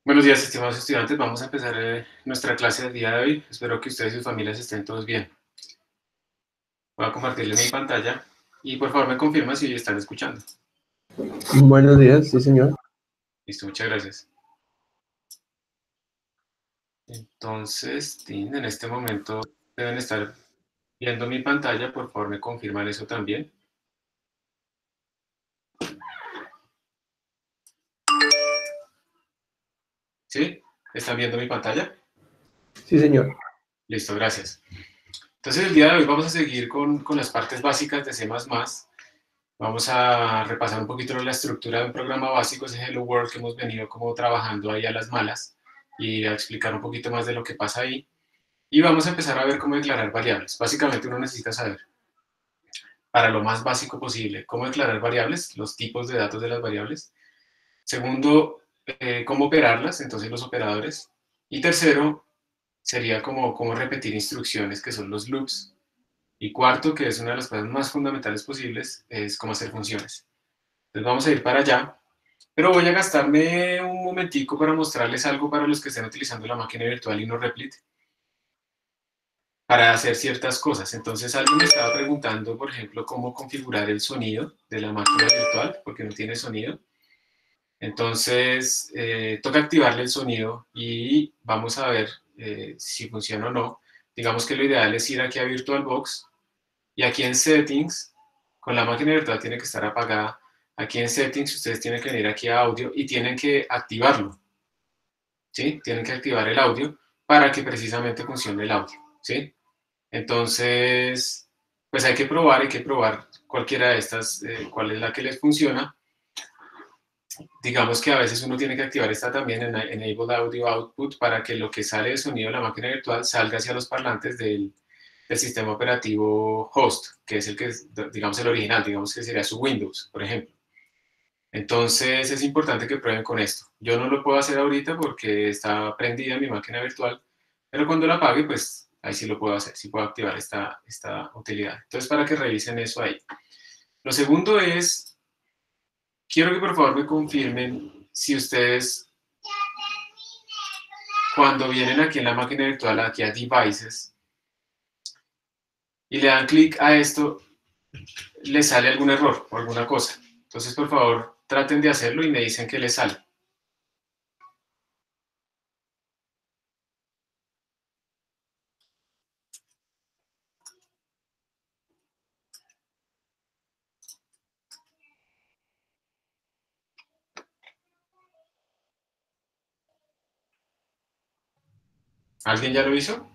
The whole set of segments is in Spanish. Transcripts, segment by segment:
Buenos días, estimados estudiantes. Vamos a empezar nuestra clase del día de hoy. Espero que ustedes y sus familias estén todos bien. Voy a compartirles mi pantalla y por favor me confirma si están escuchando. Buenos días, sí, señor. Listo, muchas gracias. Entonces, en este momento deben estar viendo mi pantalla. Por favor me confirman eso también. ¿Sí? ¿Están viendo mi pantalla? Sí, señor. Listo, gracias. Entonces el día de hoy vamos a seguir con las partes básicas de C++. Vamos a repasar un poquito la estructura de un programa básico, ese Hello World que hemos venido como trabajando ahí a las malas y a explicar un poquito más de lo que pasa ahí. Y vamos a empezar a ver cómo declarar variables. Básicamente uno necesita saber, para lo más básico posible, cómo declarar variables, los tipos de datos de las variables. Segundo, cómo operarlas, entonces los operadores. Y tercero, sería como cómo repetir instrucciones, que son los loops. Y cuarto, que es una de las cosas más fundamentales posibles, es cómo hacer funciones. Entonces vamos a ir para allá. Pero voy a gastarme un momentico para mostrarles algo para los que estén utilizando la máquina virtual y no Replit para hacer ciertas cosas. Entonces alguien me estaba preguntando, por ejemplo, cómo configurar el sonido de la máquina virtual, porque no tiene sonido. Entonces toca activarle el sonido y vamos a ver si funciona o no. Digamos que lo ideal es ir aquí a VirtualBox y aquí en Settings, con la máquina virtual tiene que estar apagada. Aquí en Settings ustedes tienen que venir aquí a Audio y tienen que activarlo. ¿Sí? Tienen que activar el audio para que precisamente funcione el audio, ¿sí? Entonces, pues hay que probar cualquiera de estas, cuál es la que les funciona. Digamos que a veces uno tiene que activar esta también en Enable Audio Output para que lo que sale de sonido de la máquina virtual salga hacia los parlantes del sistema operativo host, que es el que, digamos, el original, digamos que sería su Windows, por ejemplo. Entonces es importante que prueben con esto. Yo no lo puedo hacer ahorita porque está prendida mi máquina virtual, pero cuando la apague, pues ahí sí lo puedo hacer, sí puedo activar esta utilidad. Entonces para que revisen eso ahí. Lo segundo es, quiero que por favor me confirmen si ustedes cuando vienen aquí en la máquina virtual, aquí a Devices, y le dan clic a esto, les sale algún error o alguna cosa. Entonces por favor traten de hacerlo y me dicen que les sale. ¿Alguien ya lo hizo?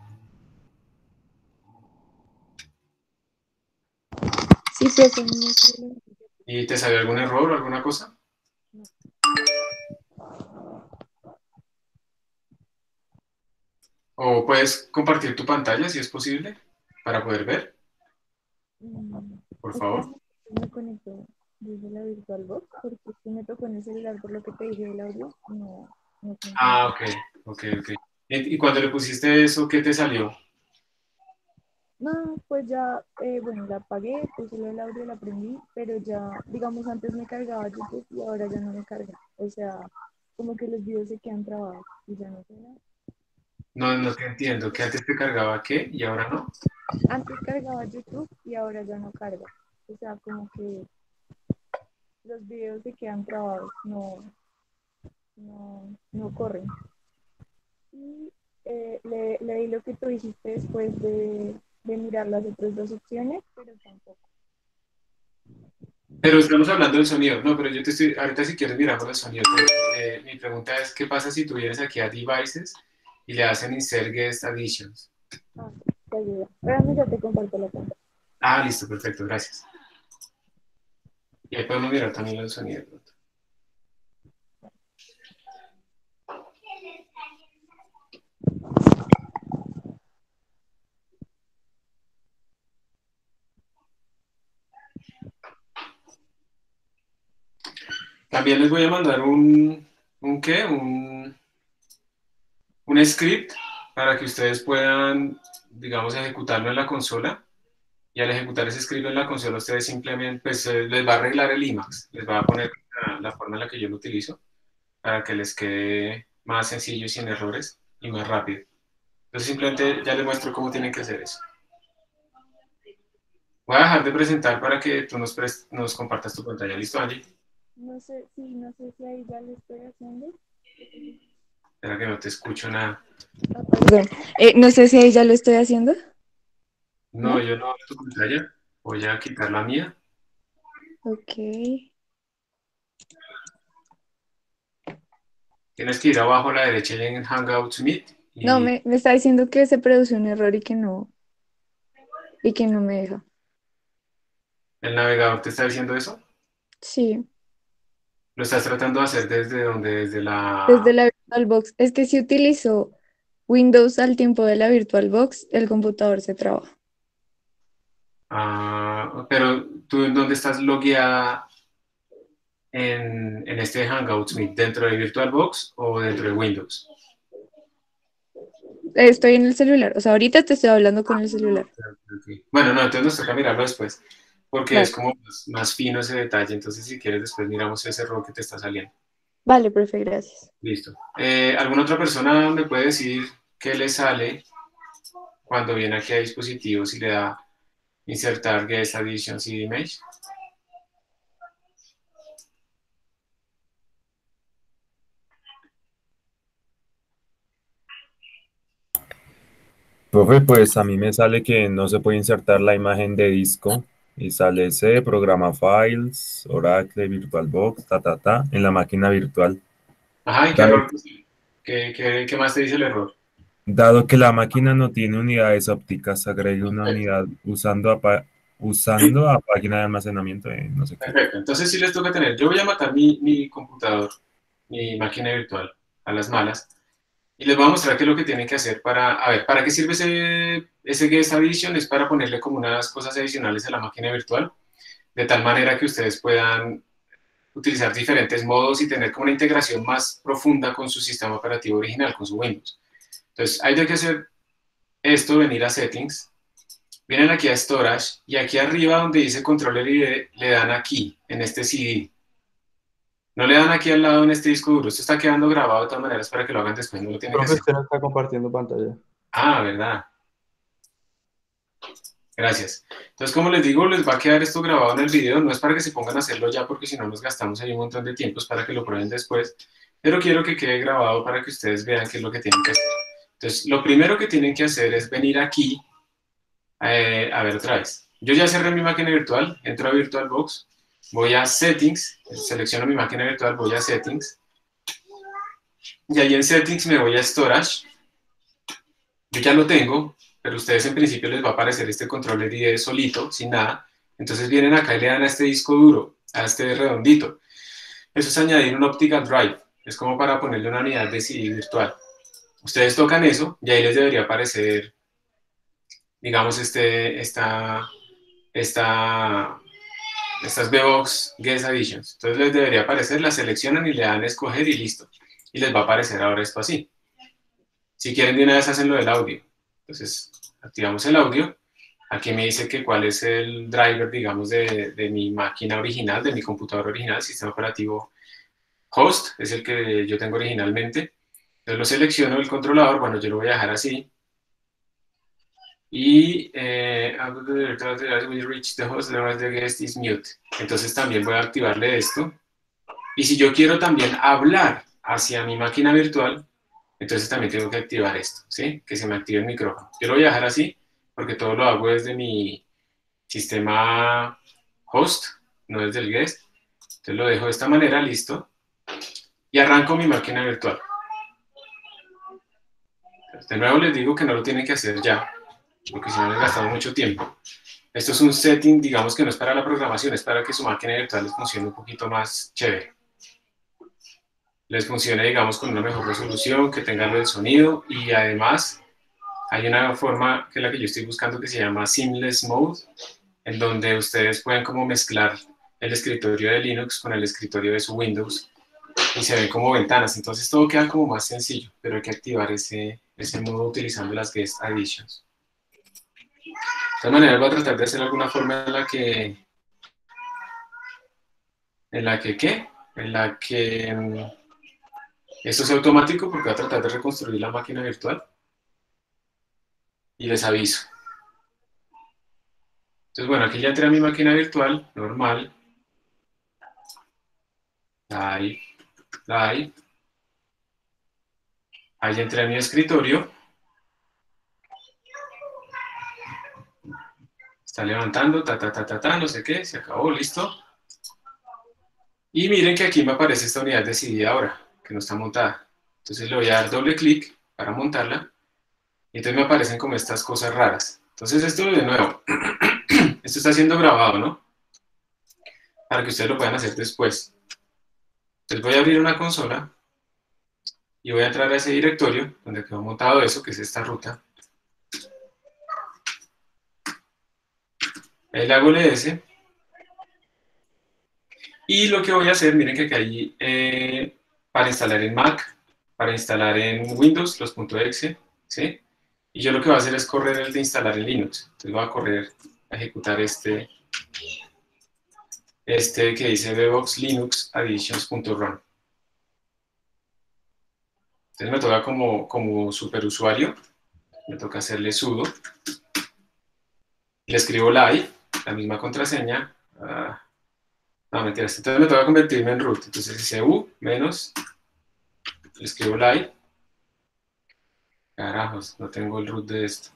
Sí, sí, eso no es problema. ¿Y te salió algún error o alguna cosa? No. O puedes compartir tu pantalla si es posible para poder ver, por favor. Espérame, me conecto desde la VirtualBox porque es que me tocó en el celular por lo que te dije del audio. No, no funciona. Ah, ok, ok, ok. Y cuando le pusiste eso, ¿qué te salió? No, pues ya, bueno, la apagué, puse lo del audio, la prendí, pero ya, digamos, antes me cargaba YouTube y ahora ya no me carga. O sea, como que los videos se quedan trabados y ya no suena. No, no te entiendo. ¿Que antes te cargaba qué y ahora no? Antes cargaba YouTube y ahora ya no carga. O sea, como que los videos se quedan trabados, no corren. Y leí lo que tú dijiste después de mirar las otras dos opciones, pero tampoco. Pero estamos hablando del sonido. No, pero yo te estoy, ahorita si quieres miramos el sonido. Pero, mi pregunta es, ¿qué pasa si tú vienes aquí a Devices y le hacen Insert Guest Additions? Ah, te ayuda. Espérame, ya te comparto la pantalla. Ah, listo, perfecto, gracias. Y ahí podemos mirar también el sonido. También les voy a mandar ¿un qué? Un script para que ustedes puedan, digamos, ejecutarlo en la consola. Y al ejecutar ese script en la consola, ustedes simplemente, pues, les va a arreglar el IMAX, les va a poner la forma en la que yo lo utilizo para que les quede más sencillo y sin errores y más rápido. Entonces simplemente ya les muestro cómo tienen que hacer eso. Voy a dejar de presentar para que tú nos compartas tu pantalla. ¿Listo, Angie? No sé si ahí ya lo estoy haciendo. Espera que no te escucho nada. Perdón. No sé si ahí ya lo estoy haciendo, No, ¿no? yo no veo tu pantalla. Voy a quitar la mía. Ok. Tienes que ir abajo a la derecha en Hangouts Meet No, y me está diciendo que se produce un error y que no me deja. el navegador te está diciendo eso. Sí, Lo estás tratando de hacer desde donde, desde desde la... la VirtualBox. Es que si utilizo Windows al tiempo de la VirtualBox, el computador se traba. pero tú en dónde estás logueada en este Hangouts Meet, ¿dentro de VirtualBox o dentro de Windows? Estoy en el celular. O sea, ahorita te estoy hablando con el celular. Ok. Bueno, no, entonces nos toca mirarlo después, porque es Vale. como más fino ese detalle, entonces si quieres después miramos ese error que te está saliendo. Vale, profe, gracias. Listo. ¿Alguna otra persona me puede decir qué le sale cuando viene aquí a dispositivos y le da insertar guest addition CD image? Profe, pues a mí me sale que no se puede insertar la imagen de disco y sale C, programa files, Oracle, VirtualBox, en la máquina virtual. Ajá, ¿y qué Dado, error? ¿Qué más te dice el error? dado que la máquina no tiene unidades ópticas, agregue una Perfecto, unidad usando a página de almacenamiento de no sé qué. perfecto. Entonces sí les toca tener. Yo voy a matar mi computador, mi máquina virtual, a las malas. Y les voy a mostrar qué es lo que tienen que hacer para, a ver, ¿para qué sirve ese Guest Addition? Es para ponerle como unas cosas adicionales a la máquina virtual, de tal manera que ustedes puedan utilizar diferentes modos y tener como una integración más profunda con su sistema operativo original, con su Windows. Entonces, hay que hacer esto, venir a Settings, vienen aquí a Storage, y aquí arriba donde dice Controller ID, le dan aquí, en este CD. No le dan aquí al lado en este disco duro, esto está quedando grabado de todas maneras para que lo hagan después, no lo tienen que Profe, hacer. usted no está compartiendo pantalla. Ah, verdad. Gracias. Entonces, como les digo, les va a quedar esto grabado en el video. No es para que se pongan a hacerlo ya, porque si no nos gastamos ahí un montón de tiempos para que lo prueben después. Pero quiero que quede grabado para que ustedes vean qué es lo que tienen que hacer. Entonces, lo primero que tienen que hacer es venir aquí, a ver otra vez. Yo ya cerré mi máquina virtual, entro a VirtualBox, voy a Settings, selecciono mi máquina virtual, voy a Settings, y ahí en Settings me voy a Storage. Yo ya lo tengo, pero a ustedes en principio les va a aparecer este controller ID solito, sin nada. Entonces vienen acá y le dan a este disco duro, a este redondito. Eso es añadir un optical drive. Es como para ponerle una unidad de CD virtual. Ustedes tocan eso y ahí les debería aparecer, digamos, estas VBox Guest Additions. Entonces les debería aparecer, la seleccionan y le dan a escoger y listo. Y les va a aparecer ahora esto así. Si quieren de una vez hacen lo del audio. Entonces activamos el audio. Aquí me dice que cuál es el driver, digamos, de mi máquina original, de mi computador original, sistema operativo host, es el que yo tengo originalmente. Entonces lo selecciono el controlador, bueno, yo lo voy a dejar así. Y reach the host, the guest is mute. Entonces también voy a activarle esto. Y si yo quiero también hablar hacia mi máquina virtual, entonces también tengo que activar esto, ¿sí? Que se me active el micrófono. Yo lo voy a dejar así, porque todo lo hago desde mi sistema host, no desde el guest. Entonces lo dejo de esta manera, listo. Y arranco mi máquina virtual. Entonces, de nuevo les digo que no lo tienen que hacer ya, porque si no les gastamos mucho tiempo. Esto es un setting, digamos que no es para la programación, es para que su máquina virtual les funcione un poquito más chévere. Les funcione, digamos, con una mejor resolución, que tengan el sonido y además hay una forma que es la que yo estoy buscando que se llama Seamless Mode, en donde ustedes pueden como mezclar el escritorio de Linux con el escritorio de su Windows y se ven como ventanas, entonces todo queda como más sencillo, pero hay que activar ese modo utilizando las Guest Additions. De todas maneras voy a tratar de hacer alguna forma ¿qué? En la que Esto es automático porque voy a tratar de reconstruir la máquina virtual. Y les aviso. Entonces, bueno, aquí ya entré a mi máquina virtual, normal. Ahí, ahí. Ahí ya entré a mi escritorio. Está levantando, no sé qué, se acabó, listo. Y miren que aquí me aparece esta unidad decidida ahora, que no está montada. Entonces le voy a dar doble clic para montarla. Y entonces me aparecen como estas cosas raras. Entonces esto de nuevo, esto está siendo grabado, ¿no? Para que ustedes lo puedan hacer después. Entonces voy a abrir una consola y voy a entrar a ese directorio donde quedó montado eso, que es esta ruta. Ahí le hago ls. Y lo que voy a hacer, miren que aquí hay para instalar en Mac, para instalar en Windows, los .exe, ¿sí? Y yo lo que voy a hacer es correr el de instalar en Linux. Entonces voy a correr, a ejecutar este que dice Vevox Linux additions.run. Entonces me toca como superusuario, me toca hacerle sudo, le escribo live, la misma contraseña, no, mentiras, entonces me toca convertirme en root, entonces dice u menos, le escribo live, carajos, no tengo el root de esto.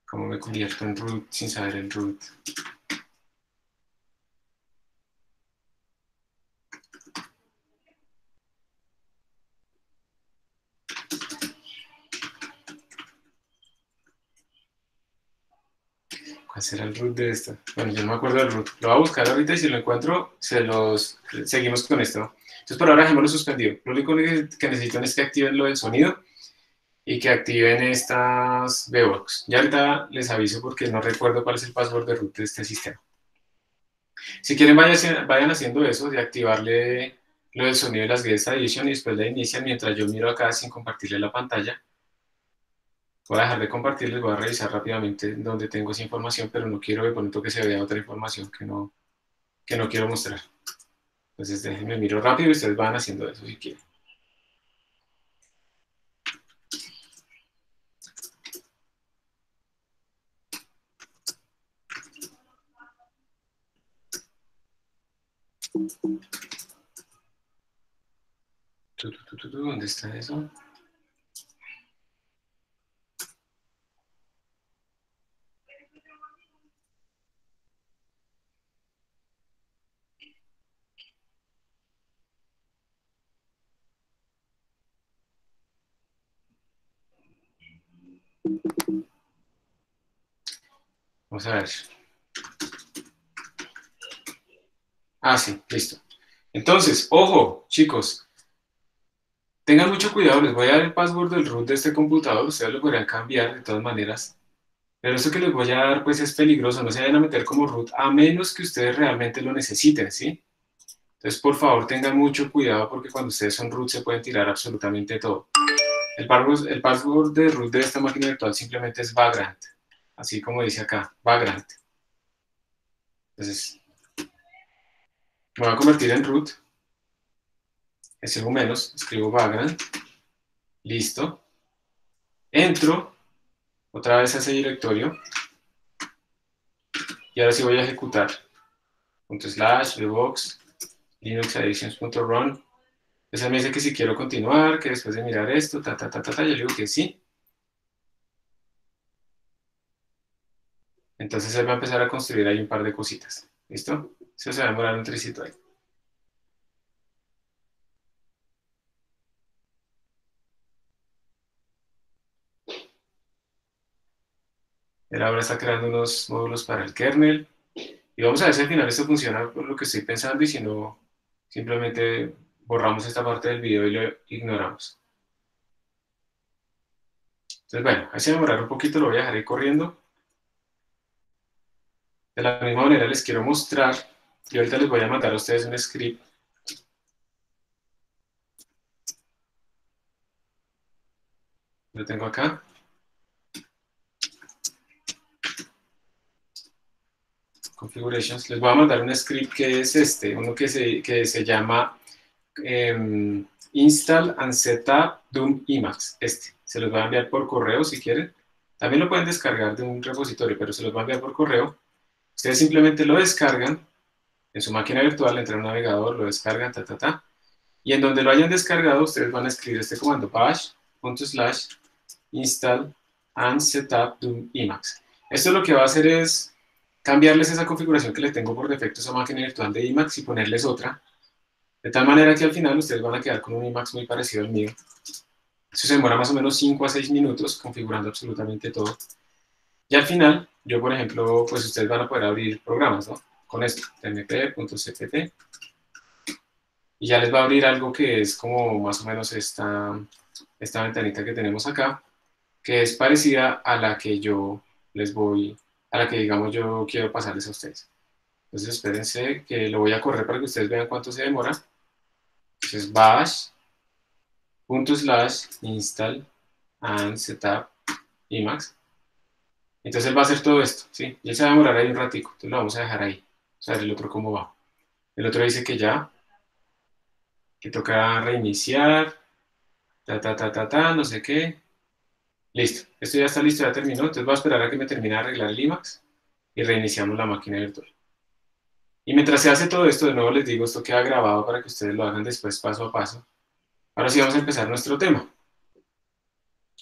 ¿Cómo me convierto en root sin saber el root? ¿Cuál será el root de esto? Bueno, yo no me acuerdo del root. Lo voy a buscar ahorita y si lo encuentro, seguimos con esto. Entonces por ahora dejémoslo suspendido. Lo único que necesitan es que activen lo del sonido y que activen estas VBox. Ya ahorita les aviso porque no recuerdo cuál es el password de root de este sistema. Si quieren vayan haciendo eso, de activarle lo del sonido de las Guest Edition y después la inician mientras yo miro acá sin compartirle la pantalla. Voy a dejar de compartirles, voy a revisar rápidamente dónde tengo esa información, pero no quiero de pronto que se vea otra información que no quiero mostrar. Entonces déjenme miro rápido y ustedes van haciendo eso si quieren. ¿Dónde está eso? Vamos a ver. Ah, sí, listo. Entonces, ojo, chicos, tengan mucho cuidado, les voy a dar el password del root de este computador, ustedes lo podrían cambiar de todas maneras, pero esto que les voy a dar pues es peligroso, no se vayan a meter como root a menos que ustedes realmente lo necesiten, ¿sí? Entonces, por favor, tengan mucho cuidado porque cuando ustedes son root se pueden tirar absolutamente todo. El password de root de esta máquina virtual simplemente es Vagrant, así como dice acá, Vagrant. Entonces, me voy a convertir en root, menos, escribo Vagrant, listo. Entro otra vez a ese directorio y ahora sí voy a ejecutar /vbox linuxadditions.run. Entonces me dice que si quiero continuar, que después de mirar esto, yo le digo que sí. Entonces él va a empezar a construir ahí un par de cositas. ¿Listo? Eso se va a demorar un tricito ahí. Él ahora está creando unos módulos para el kernel. Y vamos a ver si al final esto funciona por lo que estoy pensando y si no, simplemente borramos esta parte del video y lo ignoramos. Entonces, bueno, ahí se va a demorar un poquito, lo voy a dejar ahí corriendo. De la misma manera les quiero mostrar, y ahorita les voy a mandar a ustedes un script. Lo tengo acá. configurations, les voy a mandar un script que es uno que se llama install and setup Doom Emacs. Se los voy a enviar por correo si quieren. También lo pueden descargar de un repositorio, pero se los voy a enviar por correo. Ustedes simplemente lo descargan en su máquina virtual, entran a un navegador, lo descargan, y en donde lo hayan descargado, ustedes van a escribir este comando, bash./install and setup Doom Emacs. Esto lo que va a hacer es cambiarles esa configuración que le tengo por defecto a esa máquina virtual de Emacs y ponerles otra, de tal manera que al final ustedes van a quedar con un Emacs muy parecido al mío. Eso se demora más o menos 5 a 6 minutos configurando absolutamente todo. Y al final, yo por ejemplo, pues ustedes van a poder abrir programas, ¿no? Con esto, tmp.cpt, y ya les va a abrir algo que es como más o menos esta ventanita que tenemos acá, que es parecida a la que yo a la que digamos yo quiero pasarles a ustedes. Entonces espérense que lo voy a correr para que ustedes vean cuánto se demora. Entonces bash./install and setup Emacs. Entonces él va a hacer todo esto, ¿sí? Y él se va a demorar ahí un ratico, entonces lo vamos a dejar ahí. Vamos a ver el otro cómo va. El otro dice que ya, que toca reiniciar, no sé qué. Listo, esto ya está listo, ya terminó. Entonces voy a esperar a que me termine de arreglar el Emacs y reiniciamos la máquina virtual. Y mientras se hace todo esto, de nuevo les digo, esto queda grabado para que ustedes lo hagan después paso a paso. Ahora sí vamos a empezar nuestro tema.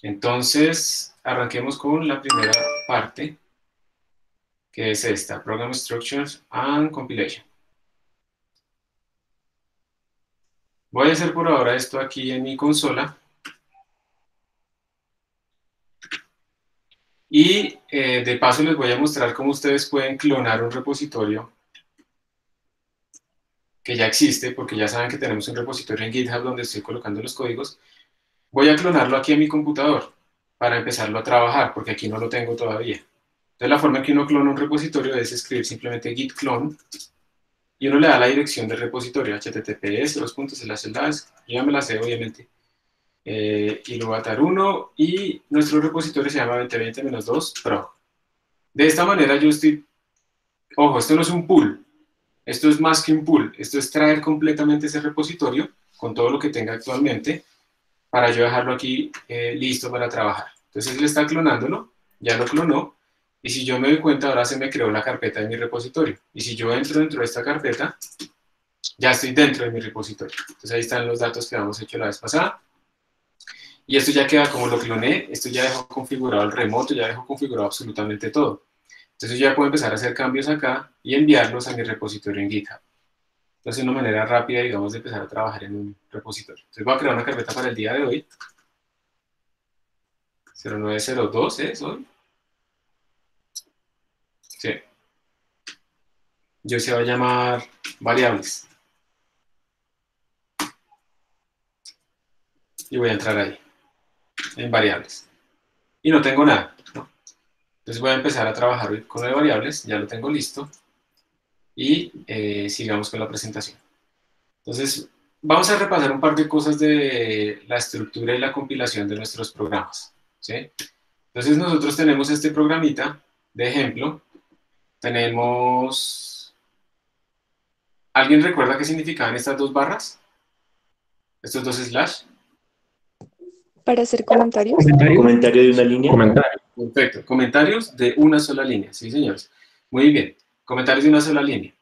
Entonces, arranquemos con la primera parte, que es esta, Program Structures and Compilation. Voy a hacer por ahora esto aquí en mi consola. Y de paso les voy a mostrar cómo ustedes pueden clonar un repositorio que ya existe, porque ya saben que tenemos un repositorio en GitHub donde estoy colocando los códigos. Voy a clonarlo aquí en mi computador para empezarlo a trabajar, porque aquí no lo tengo todavía. Entonces la forma en que uno clona un repositorio es escribir simplemente git clone y uno le da la dirección del repositorio, https, yo ya me la sé obviamente, y lo va a dar 1 y nuestro repositorio se llama 2020-2 pro. De esta manera yo estoy, ojo, esto no es un pull, esto es más que un pull, esto es traer completamente ese repositorio con todo lo que tenga actualmente para yo dejarlo aquí listo para trabajar. Entonces él está clonándolo, ya lo clonó, y si yo me doy cuenta, ahora se me creó la carpeta de mi repositorio. Y si yo entro dentro de esta carpeta, ya estoy dentro de mi repositorio. Entonces ahí están los datos que habíamos hecho la vez pasada. Y esto ya queda como lo cloné, esto ya dejó configurado el remoto, ya dejó configurado absolutamente todo. Entonces yo ya puedo empezar a hacer cambios acá y enviarlos a mi repositorio en GitHub. Entonces es una manera rápida, digamos, de empezar a trabajar en un repositorio. Entonces voy a crear una carpeta para el día de hoy. 0902 es hoy. Sí. Yo se va a llamar variables. Y voy a entrar ahí, en variables. Y no tengo nada, ¿no? Entonces voy a empezar a trabajar hoy con lo de variables, ya lo tengo listo. Y sigamos con la presentación. Entonces, vamos a repasar un par de cosas de la estructura y la compilación de nuestros programas, ¿sí? Entonces nosotros tenemos este programita de ejemplo. Tenemos... ¿Alguien recuerda qué significaban estas dos barras? Estos dos slash. Para hacer comentarios. Comentario de una línea. Perfecto. Comentarios de una sola línea. Sí, señores. Muy bien. Comentarios de una sola línea.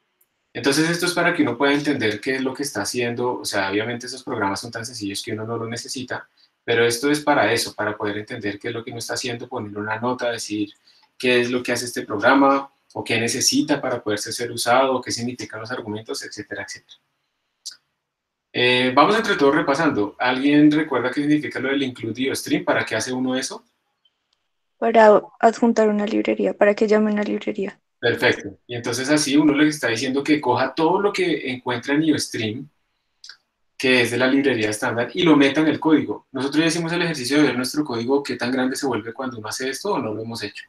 Entonces esto es para que uno pueda entender qué es lo que está haciendo. O sea, obviamente esos programas son tan sencillos que uno no lo necesita, pero esto es para eso, para poder entender qué es lo que uno está haciendo, poner una nota, decir qué es lo que hace este programa, o qué necesita para poderse ser usado, qué significan los argumentos, etcétera, etcétera. Vamos entre todos repasando. ¿Alguien recuerda qué significa lo del include IOStream? ¿Para qué hace uno eso? Para adjuntar una librería, para que llame una librería. Perfecto. Y entonces así uno le está diciendo que coja todo lo que encuentra en IOStream, que es de la librería estándar, y lo meta en el código. Nosotros ya hicimos el ejercicio de ver nuestro código, qué tan grande se vuelve cuando uno hace esto, o no lo hemos hecho.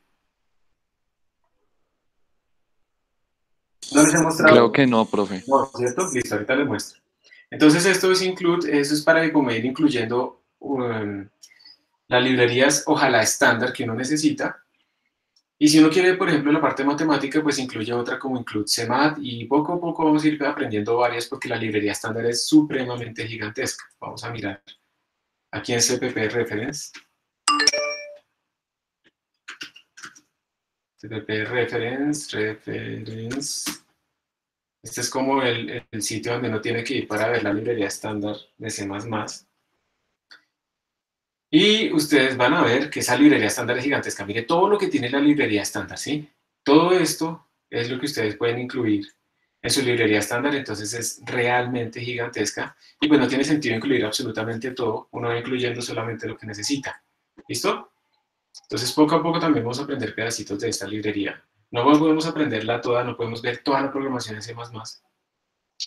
¿No les he mostrado? Creo que no, profe. No, ¿cierto? Listo, ahorita les muestro. Entonces esto es include, eso es para como ir incluyendo las librerías, ojalá estándar, que uno necesita. Y si uno quiere, por ejemplo, la parte matemática, pues incluye otra como include CMAT, y poco a poco vamos a ir aprendiendo varias porque la librería estándar es supremamente gigantesca. Vamos a mirar aquí en CPP Reference. CPP Reference. Este es como el sitio donde uno tiene que ir para ver la librería estándar de C++. Y ustedes van a ver que esa librería estándar es gigantesca. Mire todo lo que tiene la librería estándar, ¿sí? Todo esto es lo que ustedes pueden incluir en su librería estándar, entonces es realmente gigantesca. Y pues no tiene sentido incluir absolutamente todo, uno va incluyendo solamente lo que necesita. ¿Listo? Entonces poco a poco también vamos a aprender pedacitos de esta librería. No podemos aprenderla toda, no podemos ver toda la programación en C++,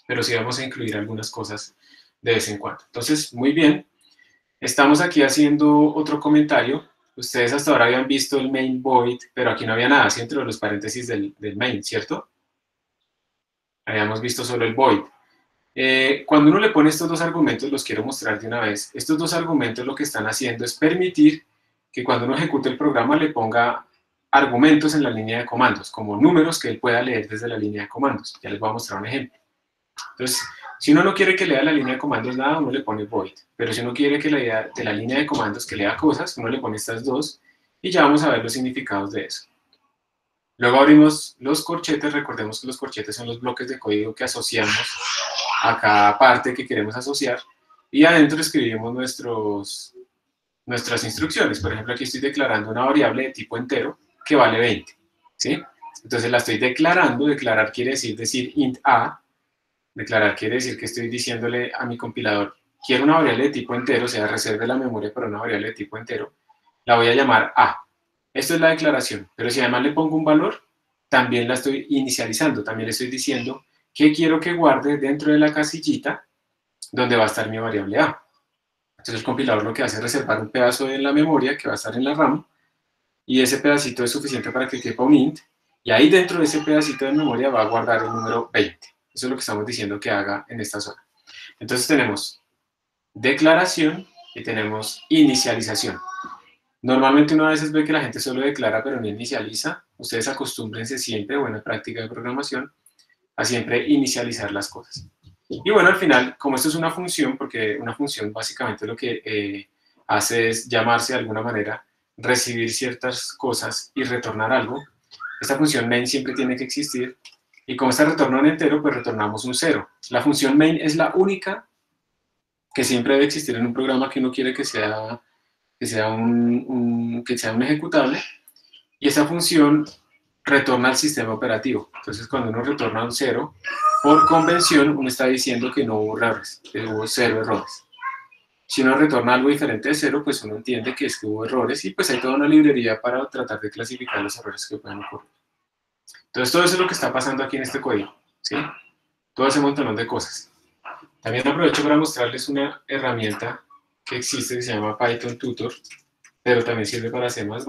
pero sí vamos a incluir algunas cosas de vez en cuando. Entonces, muy bien. Estamos aquí haciendo otro comentario. Ustedes hasta ahora habían visto el main void, pero aquí no había nada, ¿sí? Entre los paréntesis del main, ¿cierto? Habíamos visto solo el void. Cuando uno le pone estos dos argumentos, los quiero mostrar de una vez. Estos dos argumentos lo que están haciendo es permitir que cuando uno ejecute el programa le ponga argumentos en la línea de comandos, como números que él pueda leer desde la línea de comandos. Ya les voy a mostrar un ejemplo. Entonces, si uno no quiere que lea la línea de comandos nada, uno le pone void. Pero si uno quiere que lea de la línea de comandos que lea cosas, uno le pone estas dos y ya vamos a ver los significados de eso. Luego abrimos los corchetes. Recordemos que los corchetes son los bloques de código que asociamos a cada parte que queremos asociar. Y adentro escribimos nuestras instrucciones. Por ejemplo, aquí estoy declarando una variable de tipo entero que vale 20. ¿Sí? Entonces la estoy declarando. Declarar quiere decir int a. Declarar quiere decir que estoy diciéndole a mi compilador, quiero una variable de tipo entero, o sea, reserve la memoria para una variable de tipo entero, la voy a llamar a. Esto es la declaración, pero si además le pongo un valor, también la estoy inicializando, también le estoy diciendo que quiero que guarde dentro de la casillita donde va a estar mi variable a. Entonces el compilador lo que hace es reservar un pedazo de la memoria que va a estar en la RAM, y ese pedacito es suficiente para que quepa un int, y ahí dentro de ese pedacito de memoria va a guardar el número 20. Eso es lo que estamos diciendo que haga en esta zona. Entonces tenemos declaración y tenemos inicialización. Normalmente uno a veces ve que la gente solo declara pero no inicializa. Ustedes acostúmbrense siempre, buena práctica de programación, a siempre inicializar las cosas. Y bueno, al final, como esto es una función, porque una función básicamente lo que hace es llamarse de alguna manera, recibir ciertas cosas y retornar algo, esta función main siempre tiene que existir. Y como está retorno un entero, pues retornamos un 0. La función main es la única que siempre debe existir en un programa que uno quiere que sea un ejecutable. Y esa función retorna al sistema operativo. Entonces, cuando uno retorna un 0, por convención, uno está diciendo que no hubo errores, que hubo 0 errores. Si uno retorna algo diferente de 0, pues uno entiende que es que hubo errores, y pues hay toda una librería para tratar de clasificar los errores que puedan ocurrir. Entonces, todo eso es lo que está pasando aquí en este código, ¿sí? Todo ese montón de cosas. También aprovecho para mostrarles una herramienta que existe que se llama Python Tutor, pero también sirve para C++, donde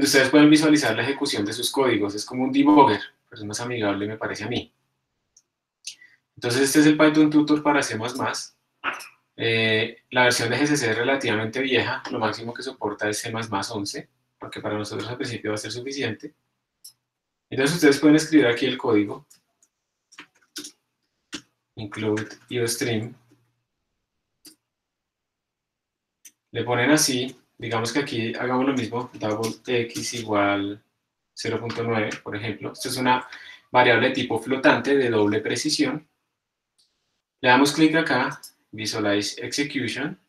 ustedes pueden visualizar la ejecución de sus códigos. Es como un debugger, pero es más amigable, me parece a mí. Entonces, este es el Python Tutor para C++. La versión de GCC es relativamente vieja, lo máximo que soporta es C++ 11, porque para nosotros al principio va a ser suficiente. Entonces ustedes pueden escribir aquí el código, include iostream, le ponen así, digamos que aquí hagamos lo mismo, double x igual 0.9, por ejemplo. Esto es una variable de tipo flotante de doble precisión. Le damos clic acá, Visualize Execution.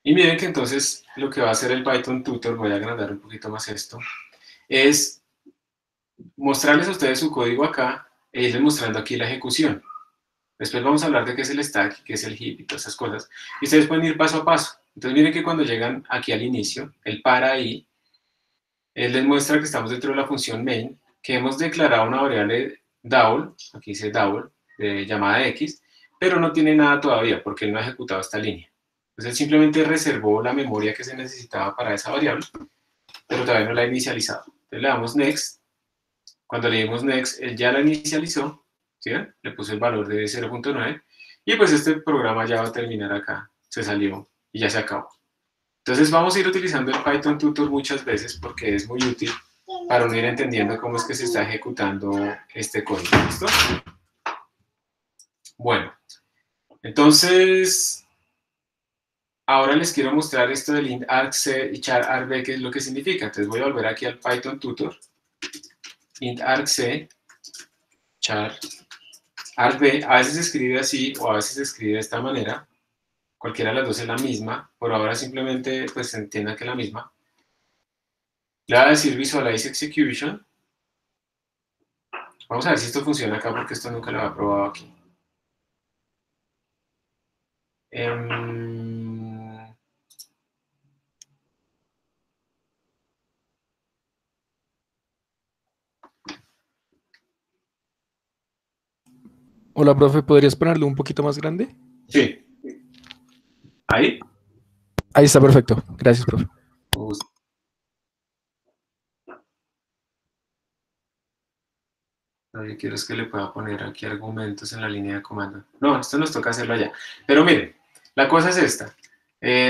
Y miren que entonces lo que va a hacer el Python Tutor, voy a agrandar un poquito más esto, es mostrarles a ustedes su código acá e irles mostrando aquí la ejecución. Después vamos a hablar de qué es el stack, qué es el heap y todas esas cosas. Y ustedes pueden ir paso a paso. Entonces miren que cuando llegan aquí al inicio, él para ahí, él les muestra que estamos dentro de la función main, que hemos declarado una variable double, aquí dice double, de llamada x, pero no tiene nada todavía porque él no ha ejecutado esta línea. Entonces él simplemente reservó la memoria que se necesitaba para esa variable, pero todavía no la ha inicializado. Entonces le damos next. Cuando le dimos next, él ya la inicializó, ¿sí ven? Le puso el valor de 0.9, y pues este programa ya va a terminar acá, se salió y ya se acabó. Entonces vamos a ir utilizando el Python Tutor muchas veces porque es muy útil para uno ir entendiendo cómo es que se está ejecutando este código. ¿Listo? Bueno, entonces ahora les quiero mostrar esto del int argc y char argv, qué es lo que significa. Entonces voy a volver aquí al Python Tutor, int argc char argv, a veces se escribe así o a veces se escribe de esta manera. Cualquiera de las dos es la misma, por ahora simplemente pues se entienda que es la misma. Le voy a decir Visualize Execution. Vamos a ver si esto funciona acá porque esto nunca lo había probado aquí. Hola, profe, ¿podrías ponerlo un poquito más grande? Sí. ¿Ahí? Ahí está, perfecto. Gracias, profe. Lo que quiero es que le pueda poner aquí argumentos en la línea de comando. No, esto nos toca hacerlo allá. Pero miren, la cosa es esta.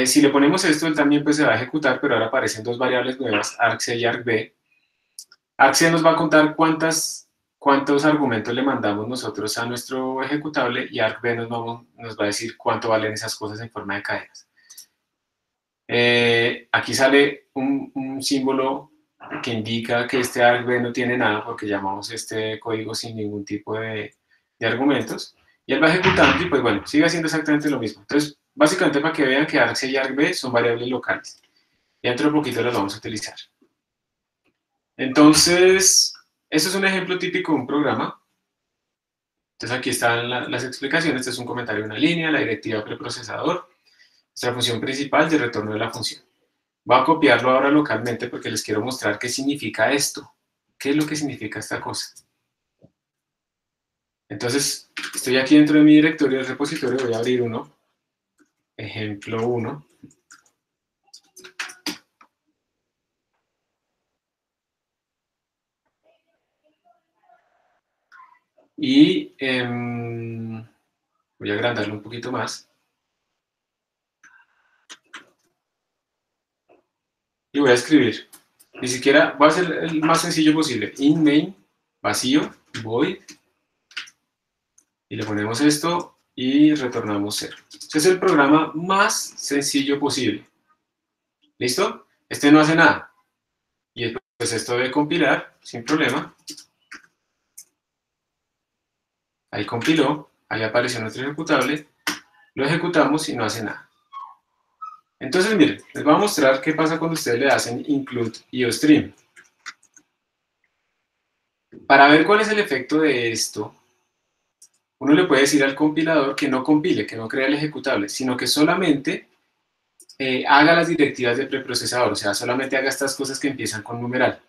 Si le ponemos esto, él también pues se va a ejecutar, pero ahora aparecen dos variables nuevas, argc y argv. Argc nos va a contar cuántos argumentos le mandamos nosotros a nuestro ejecutable y argv nos va a decir cuánto valen esas cosas en forma de cadenas. Aquí sale un símbolo que indica que este argv no tiene nada porque llamamos este código sin ningún tipo de argumentos. Y él va ejecutando y pues bueno, sigue haciendo exactamente lo mismo. Entonces, básicamente para que vean que argc y argv son variables locales. Y dentro de poquito las vamos a utilizar. Entonces, esto es un ejemplo típico de un programa. Entonces aquí están las explicaciones. Este es un comentario de una línea, la directiva preprocesador, nuestra función principal de retorno de la función. Voy a copiarlo ahora localmente porque les quiero mostrar qué significa esto. ¿Qué es lo que significa esta cosa? Entonces, estoy aquí dentro de mi directorio del repositorio, voy a abrir uno. Ejemplo 1. Y voy a agrandarlo un poquito más. Y voy a escribir. Ni siquiera, voy a hacer el más sencillo posible. In main, vacío, void. Y le ponemos esto y retornamos 0. Este es el programa más sencillo posible. ¿Listo? Este no hace nada. Y después esto debe compilar sin problema. Ahí compiló, ahí apareció nuestro ejecutable. Lo ejecutamos y no hace nada. Entonces, miren, les voy a mostrar qué pasa cuando ustedes le hacen include iostream. Para ver cuál es el efecto de esto, uno le puede decir al compilador que no compile, que no crea el ejecutable, sino que solamente haga las directivas de preprocesador, o sea, solamente haga estas cosas que empiezan con numeral.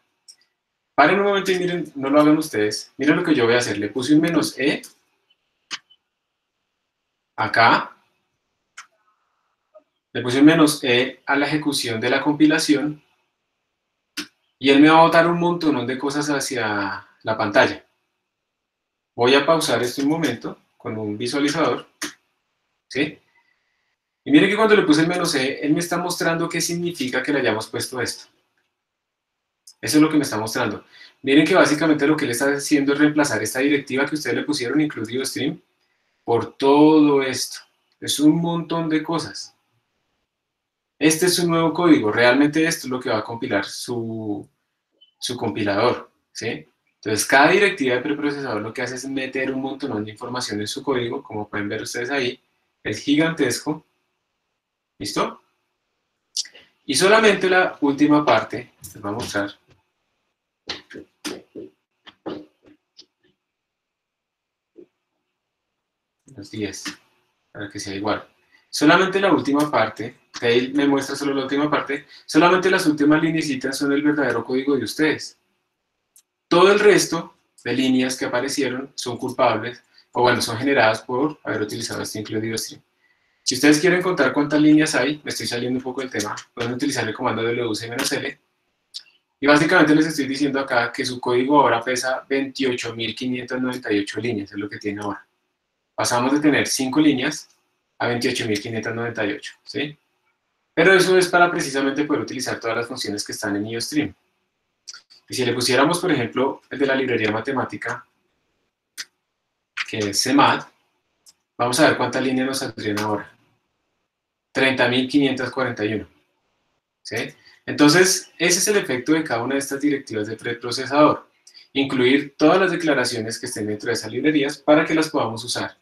Paren un momento y miren, no lo hagan ustedes. Miren lo que yo voy a hacer. Le puse un "-e", acá. Le puse un "-e" a la ejecución de la compilación y él me va a botar un montón de cosas hacia la pantalla. Voy a pausar esto un momento con un visualizador, ¿sí? Y miren que cuando le puse el "-e", él me está mostrando qué significa que le hayamos puesto esto. Eso es lo que me está mostrando. Miren que básicamente lo que él está haciendo es reemplazar esta directiva que ustedes le pusieron, include iostream, por todo esto. Es un montón de cosas. Este es su nuevo código. Realmente esto es lo que va a compilar su compilador, ¿sí? Entonces, cada directiva de preprocesador lo que hace es meter un montón de información en su código, como pueden ver ustedes ahí. Es gigantesco. ¿Listo? Y solamente la última parte, les voy a mostrar. Los 10, para que sea igual. Solamente la última parte, que ahí me muestra solo la última parte, solamente las últimas lineecitas son el verdadero código de ustedes. Todo el resto de líneas que aparecieron son culpables, o bueno, son generadas por haber utilizado este include iostream. Si ustedes quieren contar cuántas líneas hay, me estoy saliendo un poco del tema, pueden utilizar el comando wc-l, y básicamente les estoy diciendo acá que su código ahora pesa 28.598 líneas, es lo que tiene ahora. Pasamos de tener 5 líneas a 28.598, ¿sí? Pero eso es para precisamente poder utilizar todas las funciones que están en IOStream. Y si le pusiéramos, por ejemplo, el de la librería matemática, que es CMAT, vamos a ver cuántas líneas nos saldrían ahora. 30.541. ¿Sí? Entonces, ese es el efecto de cada una de estas directivas de preprocesador. Incluir todas las declaraciones que estén dentro de esas librerías para que las podamos usar.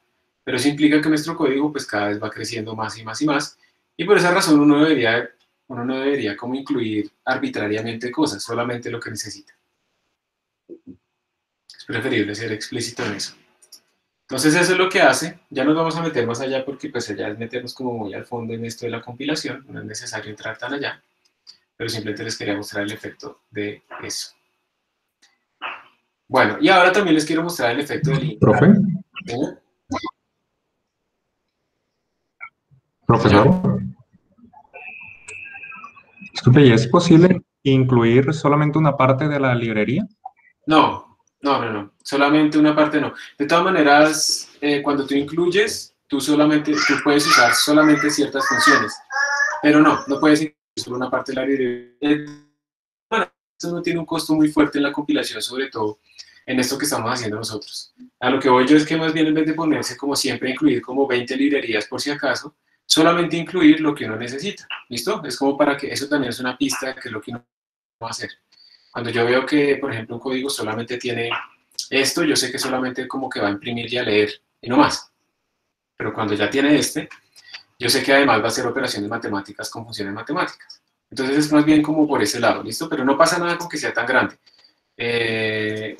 Pero eso implica que nuestro código pues cada vez va creciendo más y más y más. Y por esa razón uno no debería como incluir arbitrariamente cosas, solamente lo que necesita. Es preferible ser explícito en eso. Entonces eso es lo que hace. Ya nos vamos a meter más allá porque pues allá es meternos como muy al fondo en esto de la compilación. No es necesario entrar tan allá. Pero simplemente les quería mostrar el efecto de eso. Bueno, y ahora también les quiero mostrar el efecto del int. ¿Profe? ¿Sí? Profesor. Disculpe, ¿y es posible incluir solamente una parte de la librería? No, solamente una parte no. De todas maneras, cuando tú incluyes, tú puedes usar solamente ciertas funciones, pero no puedes incluir solo una parte de la librería. Bueno, esto no tiene un costo muy fuerte en la compilación, sobre todo en esto que estamos haciendo nosotros. A lo que voy yo es que más bien en vez de ponerse como siempre incluir como 20 librerías por si acaso, solamente incluir lo que uno necesita, ¿listo? Es como para que eso también es una pista de qué es lo que uno va a hacer. Cuando yo veo que, por ejemplo, un código solamente tiene esto, yo sé que solamente como que va a imprimir y a leer, y no más. Pero cuando ya tiene yo sé que además va a hacer operaciones matemáticas con funciones matemáticas. Entonces es más bien como por ese lado, ¿listo? Pero no pasa nada con que sea tan grande, que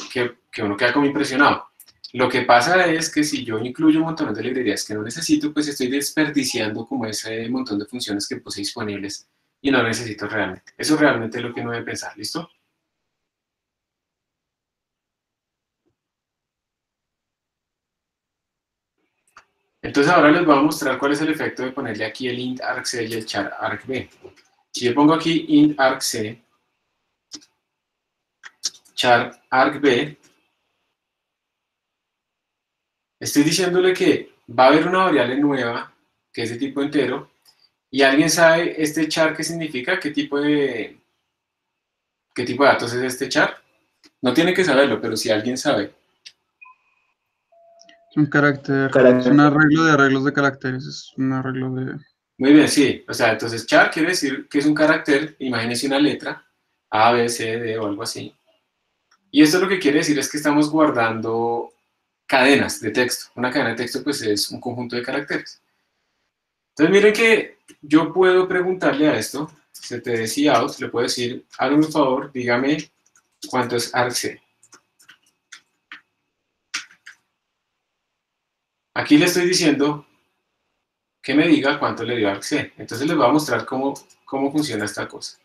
uno queda como impresionado. Lo que pasa es que si yo incluyo un montón de librerías que no necesito, pues estoy desperdiciando como ese montón de funciones que puse disponibles y no necesito realmente. Eso realmente es lo que uno debe pensar, ¿listo? Entonces ahora les voy a mostrar cuál es el efecto de ponerle aquí el int argc y el char argb. Si yo pongo aquí int argc, char argb, estoy diciéndole que va a haber una variable nueva que es de tipo entero, y alguien sabe este char qué significa, qué tipo de datos es este char. No tiene que saberlo, pero si alguien sabe. Es un carácter, es un arreglo de arreglos de caracteres, es un arreglo de... Muy bien, sí. O sea, entonces char quiere decir que es un carácter, imagínense una letra, A, B, C, D o algo así. Y esto lo que quiere decir es que estamos guardando cadenas de texto. Una cadena de texto pues es un conjunto de caracteres. Entonces miren que yo puedo preguntarle a esto, ctd-cout, le puedo decir, hágame un favor, dígame cuánto es argc. Aquí le estoy diciendo que me diga cuánto le dio argc. Entonces les voy a mostrar cómo funciona esta cosa.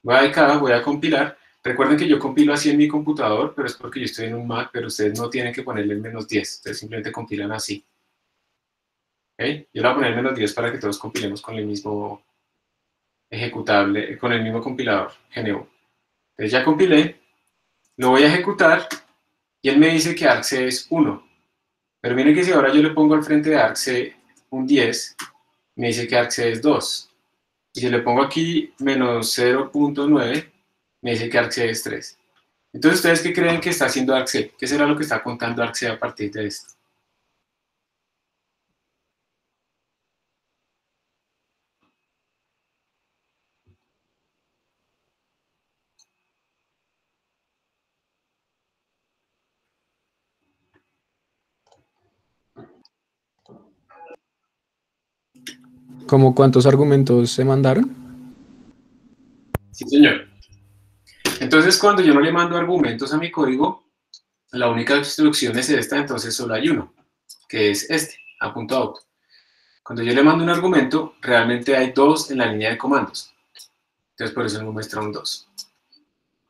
Voy acá, voy a compilar. Recuerden que yo compilo así en mi computador, pero es porque yo estoy en un Mac, pero ustedes no tienen que ponerle el -10, ustedes simplemente compilan así. ¿Okay? Yo le voy a poner -10 para que todos compilemos con el mismo ejecutable, con el mismo compilador, GNU. Entonces ya compilé, lo voy a ejecutar, y él me dice que argc es 1. Pero miren que si ahora yo le pongo al frente de argc un 10, me dice que argc es 2. Y si le pongo aquí -0.9, me dice que argc es 3. Entonces, ¿ustedes qué creen que está haciendo argc? ¿Qué será lo que está contando argc a partir de esto? ¿Cómo cuántos argumentos se mandaron? Sí, señor. Entonces, cuando yo no le mando argumentos a mi código, la única instrucción es esta, entonces solo hay uno, que es este, a.out. Cuando yo le mando un argumento, realmente hay 2 en la línea de comandos. Entonces, por eso me muestra un 2.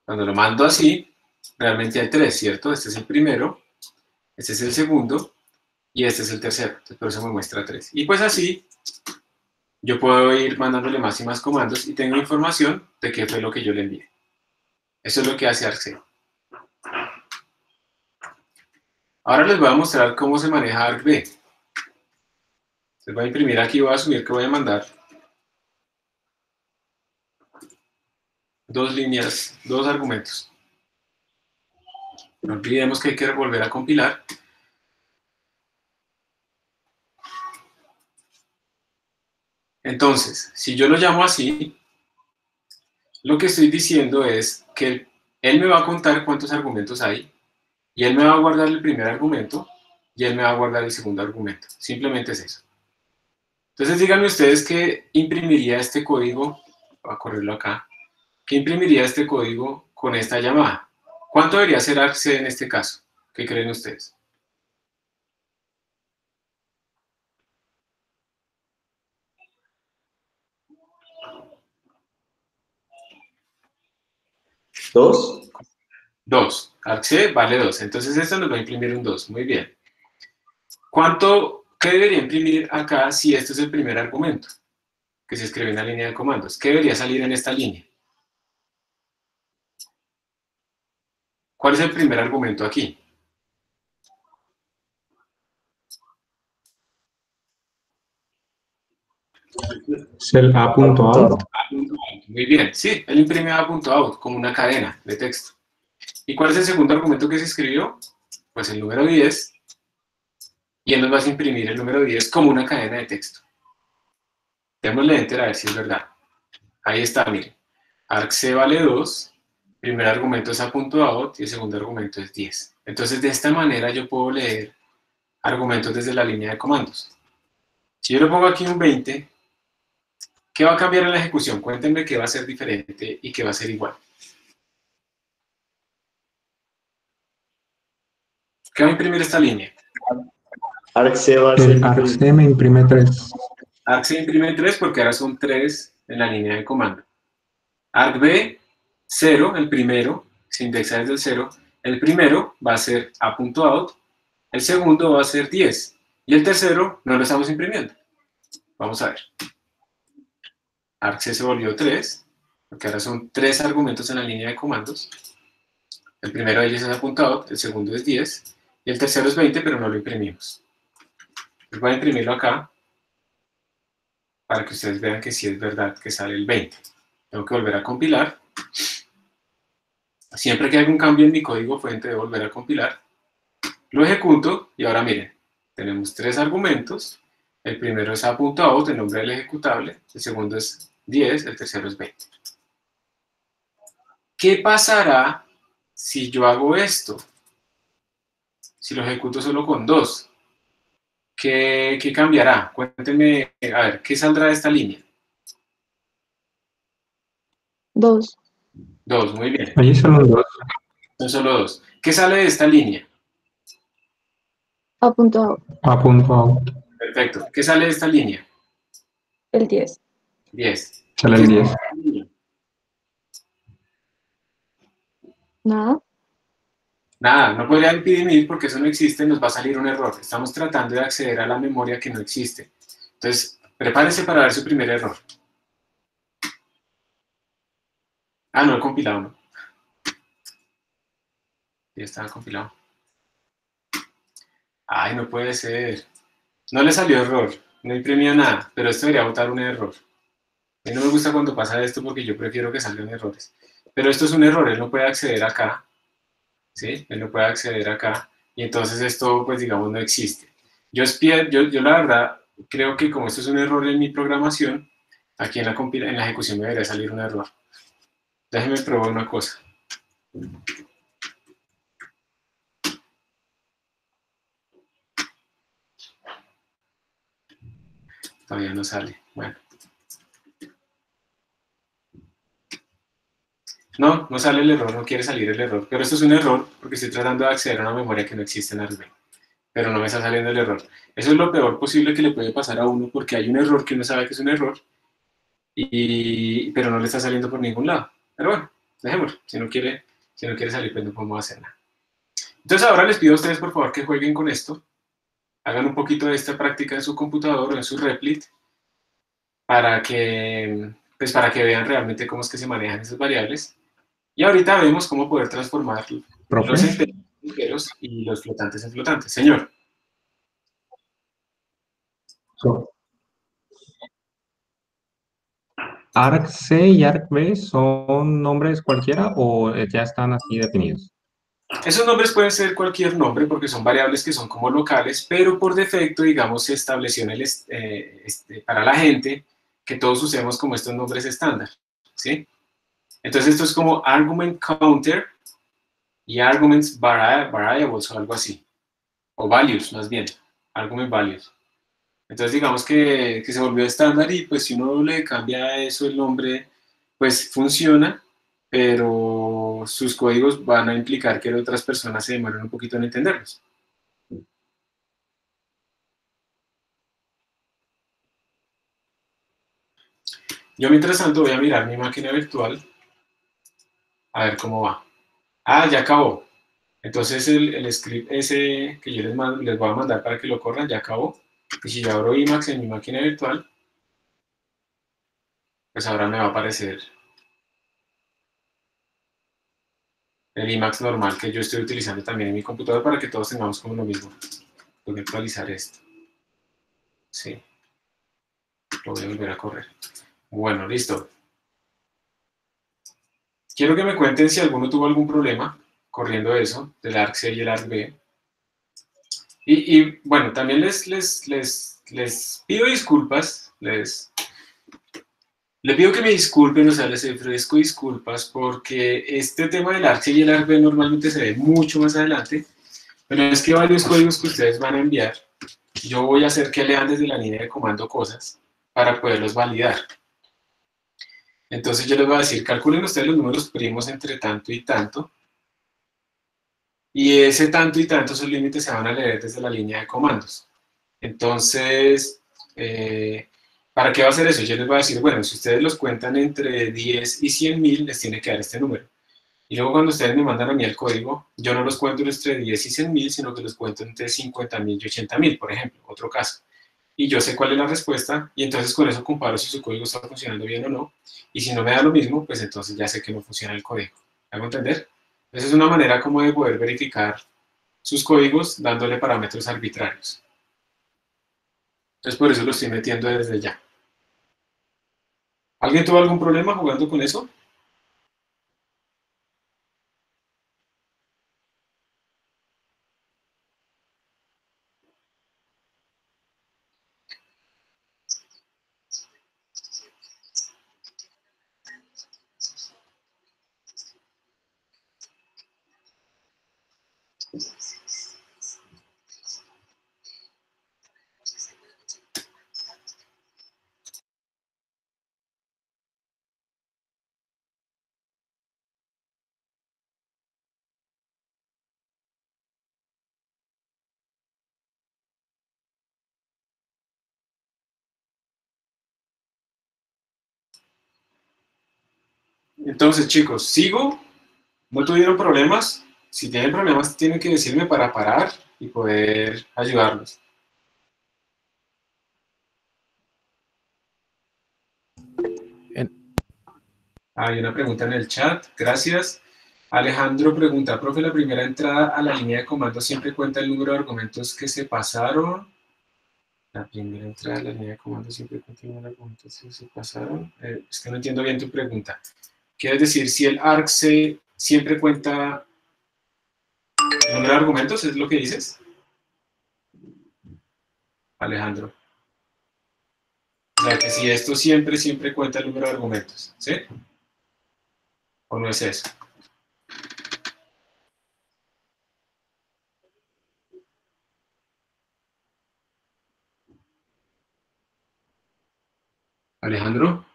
Cuando lo mando así, realmente hay 3, ¿cierto? Este es el primero, este es el segundo, y este es el tercero. Entonces, por eso me muestra 3. Y pues así, yo puedo ir mandándole más y más comandos y tengo información de qué fue lo que yo le envié. Eso es lo que hace argc. Ahora les voy a mostrar cómo se maneja argv. Les voy a imprimir aquí, voy a asumir que voy a mandar 2 líneas, 2 argumentos. No olvidemos que hay que volver a compilar. Entonces, si yo lo llamo así, lo que estoy diciendo es que él me va a contar cuántos argumentos hay, y él me va a guardar el primer argumento, y él me va a guardar el segundo argumento. Simplemente es eso. Entonces díganme ustedes qué imprimiría este código, voy a correrlo acá, qué imprimiría este código con esta llamada. ¿Cuánto debería ser argc en este caso? ¿Qué creen ustedes? ¿2? 2. Argc vale 2. Entonces esto nos va a imprimir un 2. Muy bien. ¿Qué debería imprimir acá si esto es el primer argumento que se escribe en la línea de comandos? ¿Qué debería salir en esta línea? ¿Cuál es el primer argumento aquí? Es el a.out. Muy bien, sí, él imprime a.out como una cadena de texto. ¿Y cuál es el segundo argumento que se escribió? Pues el número 10, y él nos va a imprimir el número 10 como una cadena de texto. Démosle enter a ver si es verdad. Ahí está, miren. argc vale 2, primer argumento es a.out y el segundo argumento es 10. Entonces, de esta manera yo puedo leer argumentos desde la línea de comandos. Si yo le pongo aquí un 20, ¿qué va a cambiar en la ejecución? Cuéntenme qué va a ser diferente y qué va a ser igual. ¿Qué va a imprimir esta línea? argc va a ser El argc me imprime 3. argc imprime 3 porque ahora son 3 en la línea de comando. argb, 0, el primero, se indexa desde el 0. El primero va a ser a.out, el segundo va a ser 10, y el tercero no lo estamos imprimiendo. Vamos a ver. argc se volvió 3, porque ahora son 3 argumentos en la línea de comandos. El primero de ellos es a.out, el segundo es 10, y el tercero es 20, pero no lo imprimimos. Pues voy a imprimirlo acá, para que ustedes vean que sí es verdad que sale el 20. Tengo que volver a compilar. Siempre que haga un cambio en mi código fuente de volver a compilar, lo ejecuto y ahora miren, tenemos 3 argumentos. El primero es a.out, el nombre del ejecutable, el segundo es 10, el tercero es 20. ¿Qué pasará si yo hago esto? Si lo ejecuto solo con 2, ¿qué cambiará? Cuéntenme, a ver, ¿qué saldrá de esta línea? 2. 2, muy bien, Allí son 2. son solo 2. ¿Qué sale de esta línea? A.out. A.out. Perfecto. ¿Qué sale de esta línea? El 10. 10. Sale el 10. Nada. Nada, no podría imprimir porque eso no existe, nos va a salir un error. Estamos tratando de acceder a la memoria que no existe. Entonces, prepárense para ver su primer error. Ah, no, he compilado, ¿no? Ya estaba compilado. Ay, no puede ser. No le salió error, no imprimió nada, pero esto debería botar un error. A mí no me gusta cuando pasa esto porque yo prefiero que salgan errores. Pero esto es un error, él no puede acceder acá. ¿Sí? Él no puede acceder acá, y entonces esto, pues digamos, no existe. Yo la verdad creo que como esto es un error en mi programación, aquí en la ejecución me debería salir un error. Déjenme probar una cosa. Todavía no sale. Bueno. No, no sale el error, no quiere salir el error. Pero esto es un error porque estoy tratando de acceder a una memoria que no existe en ARB. Pero no me está saliendo el error. Eso es lo peor posible que le puede pasar a uno porque hay un error que uno sabe que es un error, pero no le está saliendo por ningún lado. Pero bueno, dejémoslo. Si no quiere salir, pues no podemos hacer nada. Entonces ahora les pido a ustedes por favor que jueguen con esto. Hagan un poquito de esta práctica en su computador o en su Replit para que vean realmente cómo es que se manejan esas variables. Y ahorita vemos cómo poder transformar los enteros y los flotantes en flotantes. Señor. ¿ARC-C y ARC-B son nombres cualquiera o ya están así definidos? Esos nombres pueden ser cualquier nombre porque son variables que son como locales, pero por defecto, digamos, se estableció en para la gente que todos usemos como estos nombres estándar, ¿sí? Entonces esto es como argument counter y arguments variables o algo así, o values más bien, argument values. Entonces digamos que se volvió estándar y pues si uno le cambia a eso el nombre, pues funciona, pero sus códigos van a implicar que otras personas se demoren un poquito en entenderlos. Yo mientras tanto voy a mirar mi máquina virtual a ver cómo va. Ah, ya acabó. Entonces el script ese que yo les voy a mandar para que lo corran ya acabó. Y si yo abro Emacs en mi máquina virtual, pues ahora me va a aparecer el Emacs normal que yo estoy utilizando también en mi computador para que todos tengamos como lo mismo. Voy a actualizar esto. Sí. Lo voy a volver a correr. Bueno, listo. Quiero que me cuenten si alguno tuvo algún problema corriendo eso, del ARC-C y el ARC-B. Y bueno, también les pido disculpas, les pido que me disculpen, o sea, les ofrezco disculpas porque este tema del ARC-C y el ARC-B normalmente se ve mucho más adelante, pero es que varios códigos que ustedes van a enviar, yo voy a hacer que lean desde la línea de comando cosas para poderlos validar. Entonces yo les voy a decir, calculen ustedes los números primos entre tanto y tanto, y ese tanto y tanto, esos límites se van a leer desde la línea de comandos. Entonces, ¿para qué va a hacer eso? Yo les voy a decir, bueno, si ustedes los cuentan entre 10 y 100.000, les tiene que dar este número. Y luego cuando ustedes me mandan a mí el código, yo no los cuento entre 10 y 100.000, sino que los cuento entre 50.000 y 80.000, por ejemplo, otro caso. Y yo sé cuál es la respuesta, y entonces con eso comparo si su código está funcionando bien o no. Y si no me da lo mismo, pues entonces ya sé que no funciona el código. ¿Me hago entender? Esa es una manera como de poder verificar sus códigos dándole parámetros arbitrarios. Entonces por eso lo estoy metiendo desde ya. ¿Alguien tuvo algún problema jugando con eso? Entonces, chicos, ¿sigo? ¿No tuvieron problemas? Si tienen problemas, tienen que decirme para parar y poder ayudarlos. Hay una pregunta en el chat, gracias. Alejandro pregunta, profe, la primera entrada a la línea de comando siempre cuenta el número de argumentos que se pasaron. La primera entrada a la línea de comando siempre cuenta el número de argumentos que se pasaron. Es que no entiendo bien tu pregunta. ¿Quieres decir si el ARC-C siempre cuenta el número de argumentos? ¿Es lo que dices? Alejandro. O sea, que si esto siempre cuenta el número de argumentos, ¿sí? ¿O no es eso? Alejandro.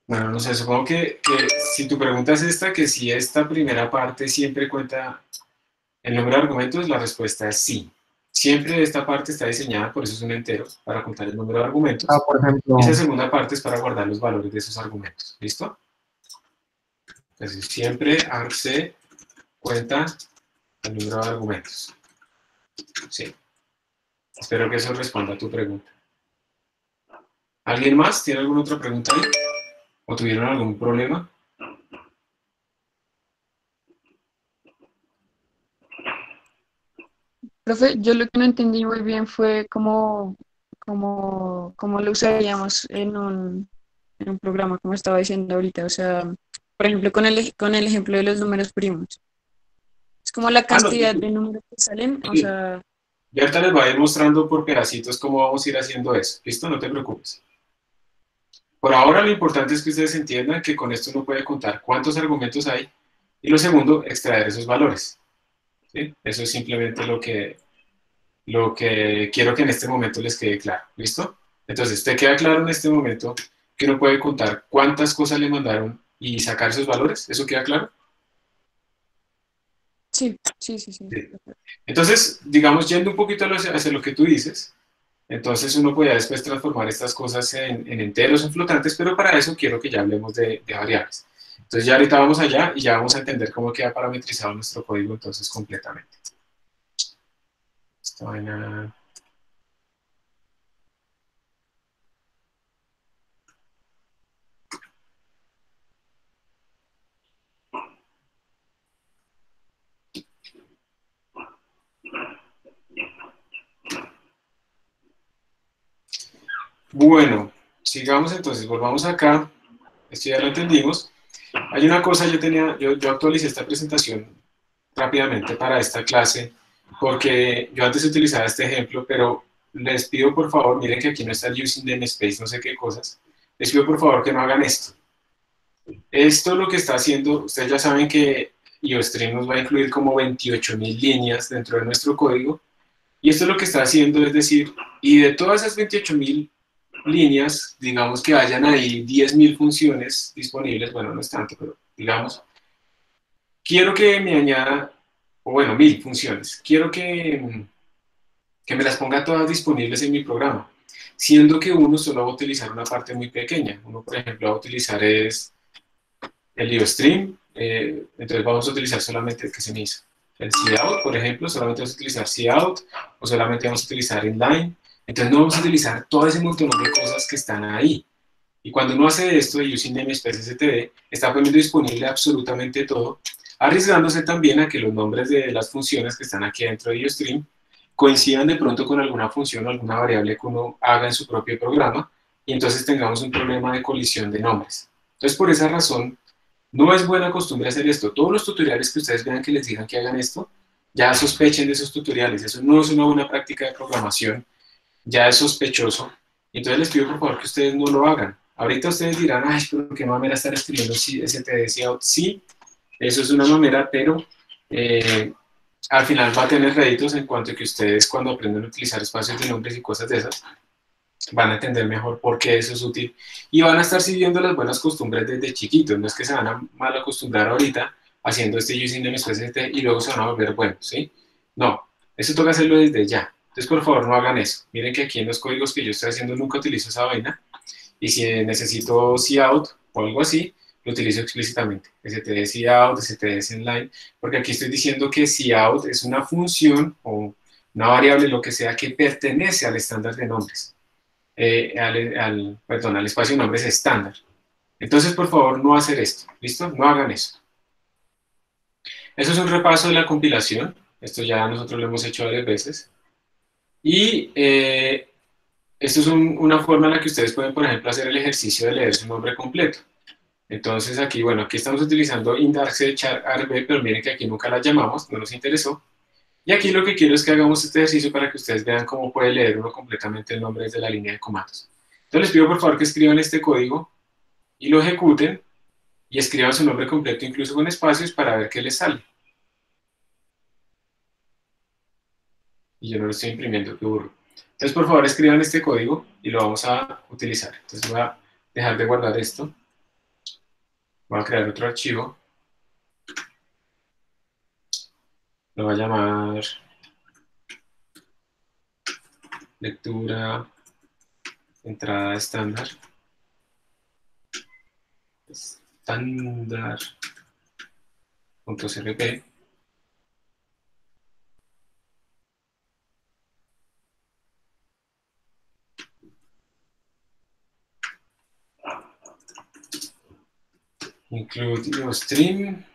Bueno, no sé, supongo que si tu pregunta es esta, que si esta primera parte siempre cuenta el número de argumentos, la respuesta es sí. Siempre esta parte está diseñada, por eso es un entero, para contar el número de argumentos. Por ejemplo, Esa segunda parte es para guardar los valores de esos argumentos. ¿Listo? Entonces, siempre ARC-C cuenta el número de argumentos. Sí. Espero que eso responda a tu pregunta. ¿Alguien más tiene alguna otra pregunta ahí? ¿O tuvieron algún problema? Profe, yo lo que no entendí muy bien fue cómo lo usaríamos en un programa, como estaba diciendo ahorita. O sea, por ejemplo, con el ejemplo de los números primos. Es como la Ah, no, cantidad de números que salen. O sí. sea, Y ahorita les voy a ir mostrando por pedacitos cómo vamos a ir haciendo eso. ¿Listo? No te preocupes. Por ahora lo importante es que ustedes entiendan que con esto uno puede contar cuántos argumentos hay y lo segundo, extraer esos valores. ¿Sí? Eso es simplemente lo que quiero que en este momento les quede claro. ¿Listo? Entonces, ¿te queda claro en este momento que uno puede contar cuántas cosas le mandaron y sacar esos valores? ¿Eso queda claro? sí, sí, sí, sí. Sí. Entonces, digamos, yendo un poquito hacia lo que tú dices, entonces uno podría después transformar estas cosas en enteros, en flotantes, pero para eso quiero que ya hablemos de variables. Entonces ya ahorita vamos allá y ya vamos a entender cómo queda parametrizado nuestro código entonces completamente. Esta vaina... Bueno, sigamos entonces, volvamos acá. Esto ya lo entendimos. Hay una cosa, yo actualicé esta presentación rápidamente para esta clase, porque yo antes utilizaba este ejemplo, pero les pido por favor, miren que aquí no está el using namespace, no sé qué cosas, les pido por favor que no hagan esto. Esto lo que está haciendo, ustedes ya saben que IOStream nos va a incluir como 28.000 líneas dentro de nuestro código, y esto lo que está haciendo es decir, y de todas esas 28.000 líneas, digamos que hayan ahí 10.000 funciones disponibles, bueno, no es tanto, pero digamos, quiero que me añada, o bueno, 1.000 funciones, quiero que me las ponga todas disponibles en mi programa, siendo que uno solo va a utilizar una parte muy pequeña. Uno, por ejemplo, va a utilizar es el IOStream, entonces vamos a utilizar solamente el que se me hizo. El cout, por ejemplo, solamente vamos a utilizar cout, o solamente vamos a utilizar inline, entonces no vamos a utilizar todo ese montón de cosas que están ahí. Y cuando uno hace esto de using namespace std, está poniendo disponible absolutamente todo, arriesgándose también a que los nombres de las funciones que están aquí dentro de IOStream coincidan de pronto con alguna función o alguna variable que uno haga en su propio programa, y entonces tengamos un problema de colisión de nombres. Entonces, por esa razón, no es buena costumbre hacer esto. Todos los tutoriales que ustedes vean que les digan que hagan esto, ya sospechen de esos tutoriales. Eso no es una buena práctica de programación, ya es sospechoso. Entonces les pido por favor que ustedes no lo hagan. Ahorita ustedes dirán, ay, pero qué mamera estar escribiendo std cout. Sí, eso es una mamera, pero al final va a tener réditos en cuanto a que ustedes cuando aprenden a utilizar espacios de nombres y cosas de esas, van a entender mejor por qué eso es útil y van a estar siguiendo las buenas costumbres desde chiquitos. No es que se van a mal acostumbrar ahorita haciendo este using namespace y luego se van a volver buenos, ¿sí? No, eso toca hacerlo desde ya. Entonces, por favor, no hagan eso. Miren que aquí en los códigos que yo estoy haciendo nunca utilizo esa vaina, y si necesito cout o algo así, lo utilizo explícitamente. std cout, std inline, porque aquí estoy diciendo que cout es una función o una variable, lo que sea, que pertenece al estándar de nombres. Al espacio de nombres estándar. Entonces, por favor, no hacer esto, ¿listo? No hagan eso. Eso es un repaso de la compilación. Esto ya nosotros lo hemos hecho varias veces. Y esto es una forma en la que ustedes pueden, por ejemplo, hacer el ejercicio de leer su nombre completo. Entonces, aquí, bueno, aquí estamos utilizando indarse char arb, pero miren que aquí nunca la llamamos, no nos interesó. Y aquí lo que quiero es que hagamos este ejercicio para que ustedes vean cómo puede leer uno completamente el nombre desde la línea de comandos. Entonces les pido por favor que escriban este código y lo ejecuten y escriban su nombre completo incluso con espacios para ver qué les sale. Y yo no lo estoy imprimiendo, qué burro. Entonces por favor escriban este código y lo vamos a utilizar. Entonces voy a dejar de guardar esto. Voy a crear otro archivo. Lo voy a llamar lectura entrada estándar. Estándar.cpp. Include stream.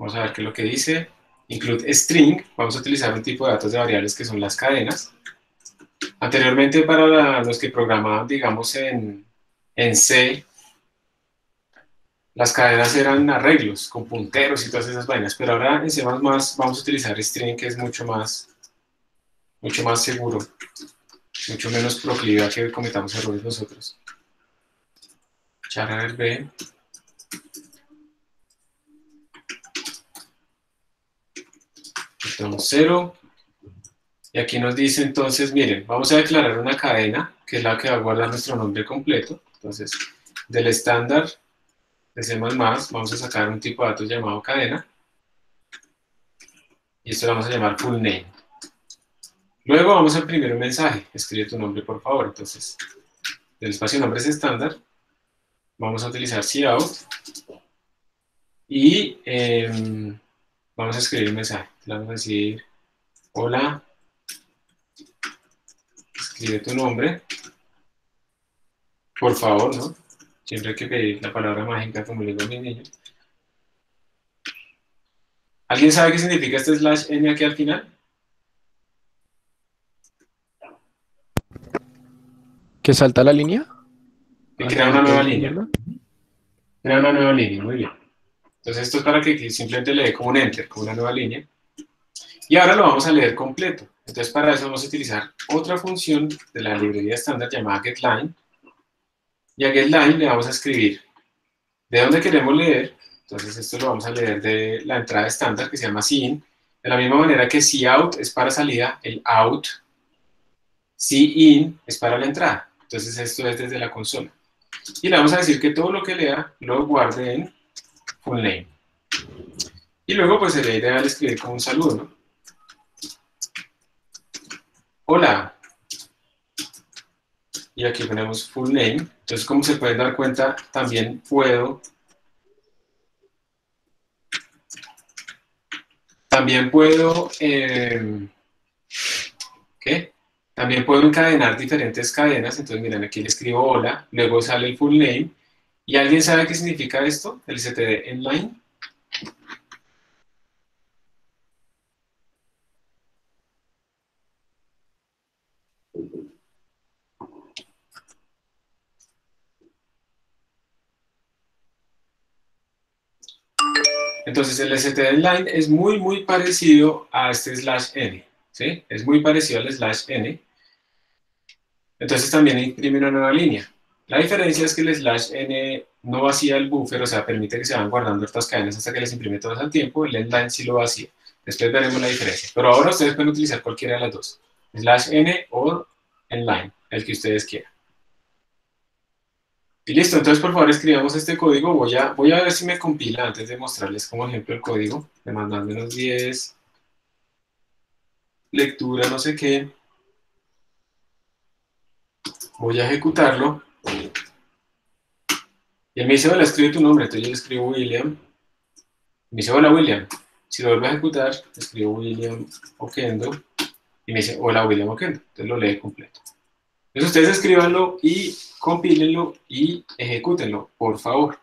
O Vamos a ver qué es lo que dice. Include string. Vamos a utilizar un tipo de datos de variables que son las cadenas. Anteriormente, para los que programaban, digamos, en C, las cadenas eran arreglos con punteros y todas esas vainas, pero ahora en C++ vamos a utilizar string, que es mucho más seguro, mucho menos proclive a que cometamos errores nosotros. Char B. Entonces 0. Y aquí nos dice entonces, miren, vamos a declarar una cadena, que es la que va a guardar nuestro nombre completo. Entonces, del estándar de C++, vamos a sacar un tipo de datos llamado cadena. Y esto lo vamos a llamar full name. Luego vamos a imprimir un mensaje. Escribe tu nombre, por favor. Entonces, del espacio nombres estándar, vamos a utilizar cout. Y vamos a escribir un mensaje. Le vamos a decir, hola, escribe tu nombre. Por favor, ¿no? Siempre hay que pedir la palabra mágica, como le digo a mi niño. ¿Alguien sabe qué significa este /n aquí al final? ¿Que salta la línea? Que crea una nueva línea. ¿Verdad? Crea una nueva línea, muy bien. Entonces esto es para que simplemente le dé como un enter, como una nueva línea. Y ahora lo vamos a leer completo. Entonces para eso vamos a utilizar otra función de la librería estándar llamada getLine. Y a getLine le vamos a escribir de dónde queremos leer. Entonces esto lo vamos a leer de la entrada estándar que se llama cin. De la misma manera que cout es para salida, el out. Cin es para la entrada. Entonces esto es desde la consola. Y le vamos a decir que todo lo que lea lo guarde en full name. Y luego pues sería ideal escribir como un saludo, ¿no? Hola. Y aquí ponemos full name. Entonces, como se pueden dar cuenta, también puedo También puedo encadenar diferentes cadenas. Entonces, miren, aquí le escribo hola, luego sale el full name. ¿Y alguien sabe qué significa esto? El std inline. Entonces, el std inline es muy parecido a este /n. ¿Sí? Es muy parecido al /n. Entonces también imprime una nueva línea. La diferencia es que el /n no vacía el buffer, o sea, permite que se van guardando estas cadenas hasta que les imprime todas al tiempo. El endline sí lo vacía. Después veremos la diferencia. Pero ahora ustedes pueden utilizar cualquiera de las dos. /n o endline, el que ustedes quieran. Y listo, entonces por favor escribamos este código. Voy a ver si me compila antes de mostrarles como ejemplo el código. Me mandan menos 10, lectura, no sé qué. Voy a ejecutarlo. Y él me dice, hola, escribe tu nombre. Entonces yo le escribo William. Me dice, hola, William. Si lo vuelvo a ejecutar, escribo William Oquendo. Y me dice, hola, William Oquendo. Entonces lo lee completo. Entonces ustedes escríbanlo y compílenlo y ejecútenlo, por favor.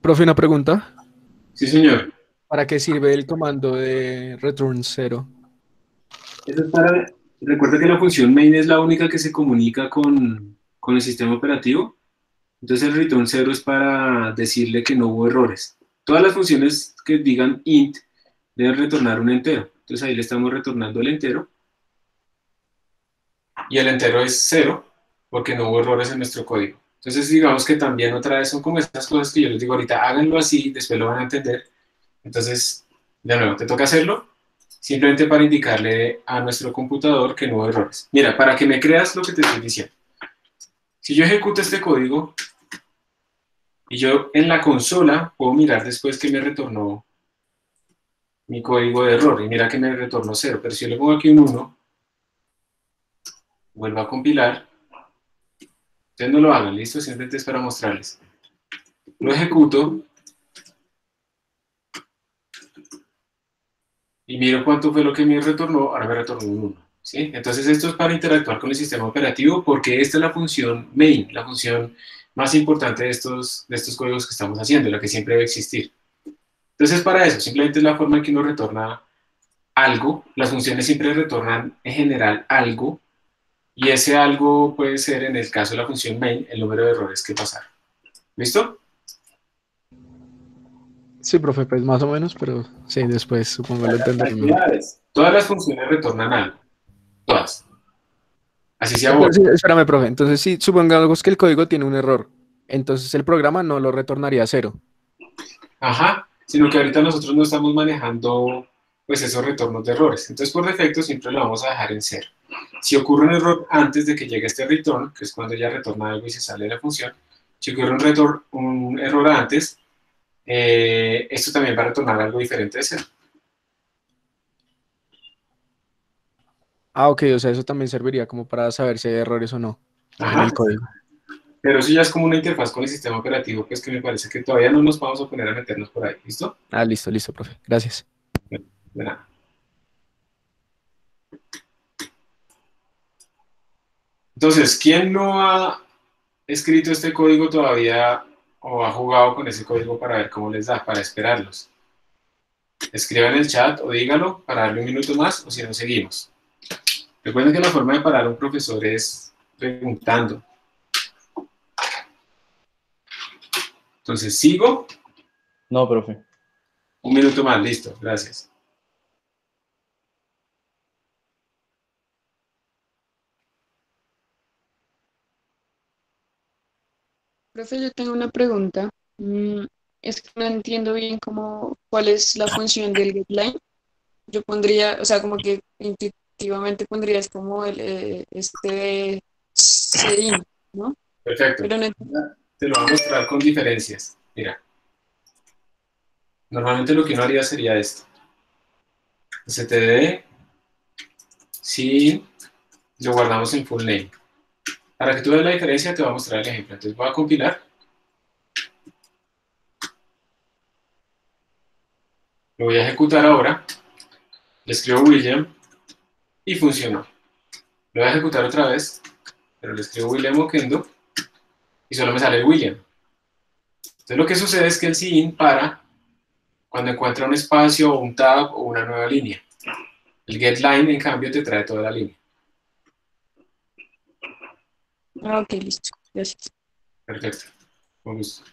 Profe, una pregunta. Sí, señor. ¿Para qué sirve el comando de return 0? Eso es para... Recuerda que la función main es la única que se comunica con el sistema operativo. Entonces el return 0 es para decirle que no hubo errores. Todas las funciones que digan int deben retornar un entero. Entonces ahí le estamos retornando el entero. Y el entero es 0 porque no hubo errores en nuestro código. Entonces digamos que también otra vez son como estas cosas que yo les digo ahorita, háganlo así, después lo van a entender. Entonces, de nuevo, te toca hacerlo simplemente para indicarle a nuestro computador que no hubo errores. Mira, para que me creas lo que te estoy diciendo. Si yo ejecuto este código y yo en la consola puedo mirar después que me retornó mi código de error, y mira que me retornó 0, pero si yo le pongo aquí un 1, vuelvo a compilar, ustedes no lo hagan, listo, simplemente es para mostrarles. Lo ejecuto, y miro cuánto fue lo que me retornó, ahora me retornó un 1, ¿sí? Entonces esto es para interactuar con el sistema operativo, porque esta es la función main, la función más importante de estos códigos que estamos haciendo, la que siempre debe existir. Entonces para eso, simplemente es la forma en que uno retorna algo, las funciones siempre retornan en general algo, y ese algo puede ser, en el caso de la función main, el número de errores que pasaron. ¿Listo? Sí, profe, pues más o menos, pero sí, después supongo lo entenderé mejor. Cantidades. Todas las funciones retornan algo. Todas. Así sea Pero bueno. sí, espérame, profe. Entonces, sí, supongamos que el código tiene un error. Entonces el programa no lo retornaría a 0. Ajá. Sino que ahorita nosotros no estamos manejando pues esos retornos de errores. Entonces por defecto siempre lo vamos a dejar en 0. Si ocurre un error antes de que llegue este return, que es cuando ya retorna algo y se sale de la función, si ocurre un error antes, esto también va a retornar algo diferente de 0. Ah, ok, o sea, eso también serviría como para saber si hay errores o no en Ajá. el código. Pero eso ya es como una interfaz con el sistema operativo, pues que me parece que todavía no nos vamos a poner a meternos por ahí. ¿Listo? Ah, listo, listo, profe. Gracias. De nada. Entonces, ¿quién no ha escrito este código todavía o ha jugado con ese código para ver cómo les da, para esperarlos? Escriban en el chat o dígalo para darle un minuto más, o si no, seguimos. Recuerden que la forma de parar a un profesor es preguntando. Entonces, ¿sigo? No, profe. Un minuto más, listo, gracias. Profe, yo tengo una pregunta. Es que no entiendo bien cuál es la función del getLine. Yo pondría, o sea, como que intuitivamente pondrías como este CIN, ¿no? Perfecto. Pero no entiendo. Te lo voy a mostrar con diferencias. Mira. Normalmente lo que uno haría sería esto. std, sí, lo guardamos en full name. Para que tú veas la diferencia te voy a mostrar el ejemplo. Entonces voy a compilar. Lo voy a ejecutar ahora. Le escribo William y funcionó. Lo voy a ejecutar otra vez, pero le escribo William Oquendo y solo me sale el William. Entonces lo que sucede es que el CIN para cuando encuentra un espacio o un tab o una nueva línea. El getLine, en cambio, te trae toda la línea. Ah, ok, listo. Gracias. Perfecto. Con gusto.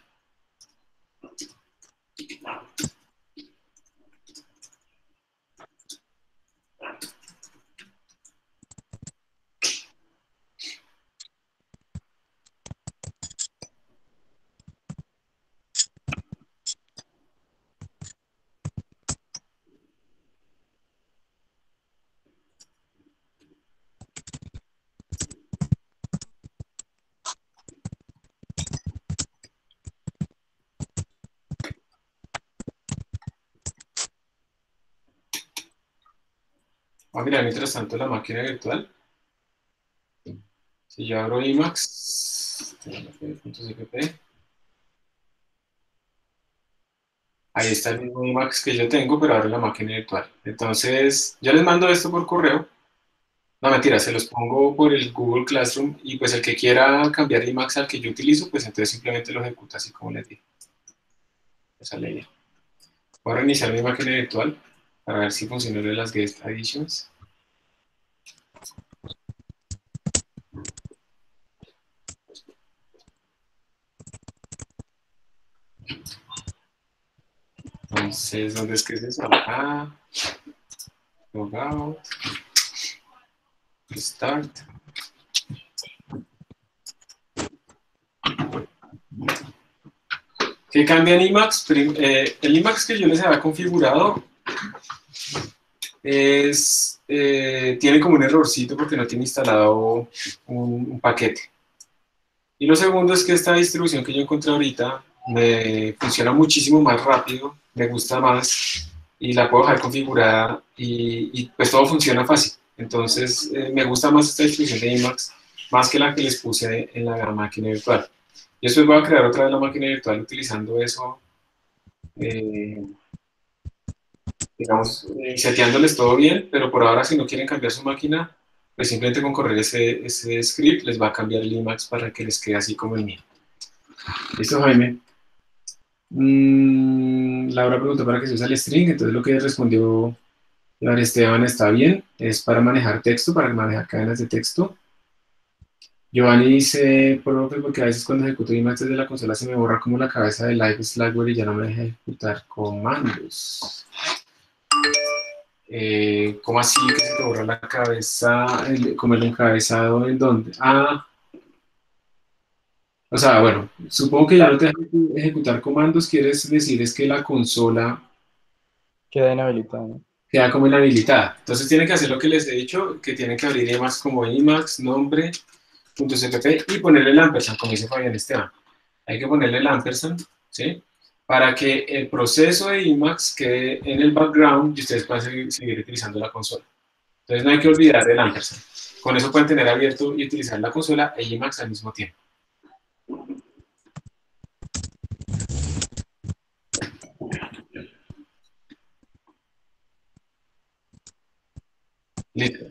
Voy a mirar mientras tanto la máquina virtual. Si yo abro Emacs, ahí está el mismo Emacs que yo tengo, pero ahora en la máquina virtual. Entonces, yo les mando esto por correo. No, mentira, se los pongo por el Google Classroom y pues el que quiera cambiar Emacs al que yo utilizo, pues entonces simplemente lo ejecuta así como les digo. Esa ley. Voy a reiniciar mi máquina virtual para ver si funciona lo de las guest additions. Entonces, ¿dónde es que es eso? Acá. Logout. Start. ¿Qué cambia en Emacs? El Emacs que yo les había configurado tiene como un errorcito porque no tiene instalado un paquete. Y lo segundo es que esta distribución que yo encontré ahorita me funciona muchísimo más rápido, me gusta más y la puedo dejar configurada y pues todo funciona fácil. Entonces me gusta más esta distribución de Emacs más que la que les puse en la máquina virtual. Y después voy a crear otra vez la máquina virtual utilizando eso, digamos, seteándoles todo bien, pero por ahora si no quieren cambiar su máquina, pues simplemente con correr ese script les va a cambiar el Emacs para que les quede así como el mío. ¿Listo, Jaime? Laura preguntó para qué se usa el string, entonces lo que respondió Esteban está bien, es para manejar texto, para manejar cadenas de texto. Giovanni dice, porque a veces cuando ejecuto Emacs desde la consola se me borra como la cabeza del live Slackware y ya no me deja ejecutar comandos. ¿Cómo así que se te borra la cabeza, como el encabezado en dónde? O sea, bueno, supongo que ya no te deja ejecutar comandos, quieres decir es que la consola Queda inhabilitado, ¿no? queda como inhabilitada. Entonces tienen que hacer lo que les he dicho, que tienen que abrir Emacs como Emacs, nombre, .cpp y ponerle el ampersand, como dice Fabián Esteban. Hay que ponerle el ampersand, ¿sí? Para que el proceso de Emacs quede en el background y ustedes puedan seguir utilizando la consola. Entonces no hay que olvidar el ampersand. Con eso pueden tener abierto y utilizar la consola e Emacs al mismo tiempo. Listo.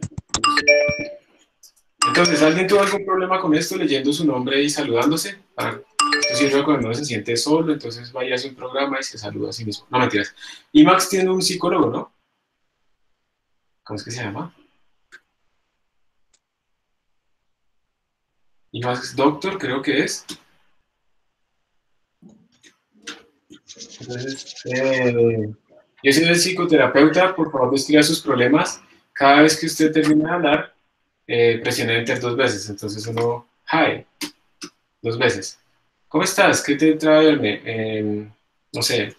Entonces, ¿alguien tuvo algún problema con esto leyendo su nombre y saludándose? Esto sirve cuando uno se siente solo, entonces vaya a hacer un programa y se saluda a sí mismo. No, mentiras. Emacs tiene un psicólogo, ¿no? ¿Cómo es que se llama? Emacs Doctor, creo que es. Entonces, yo soy el psicoterapeuta, por favor describa sus problemas. Cada vez que usted termine de hablar, presione Enter 2 veces. Entonces uno, hi, 2 veces. ¿Cómo estás? ¿Qué te trae a verme? No sé.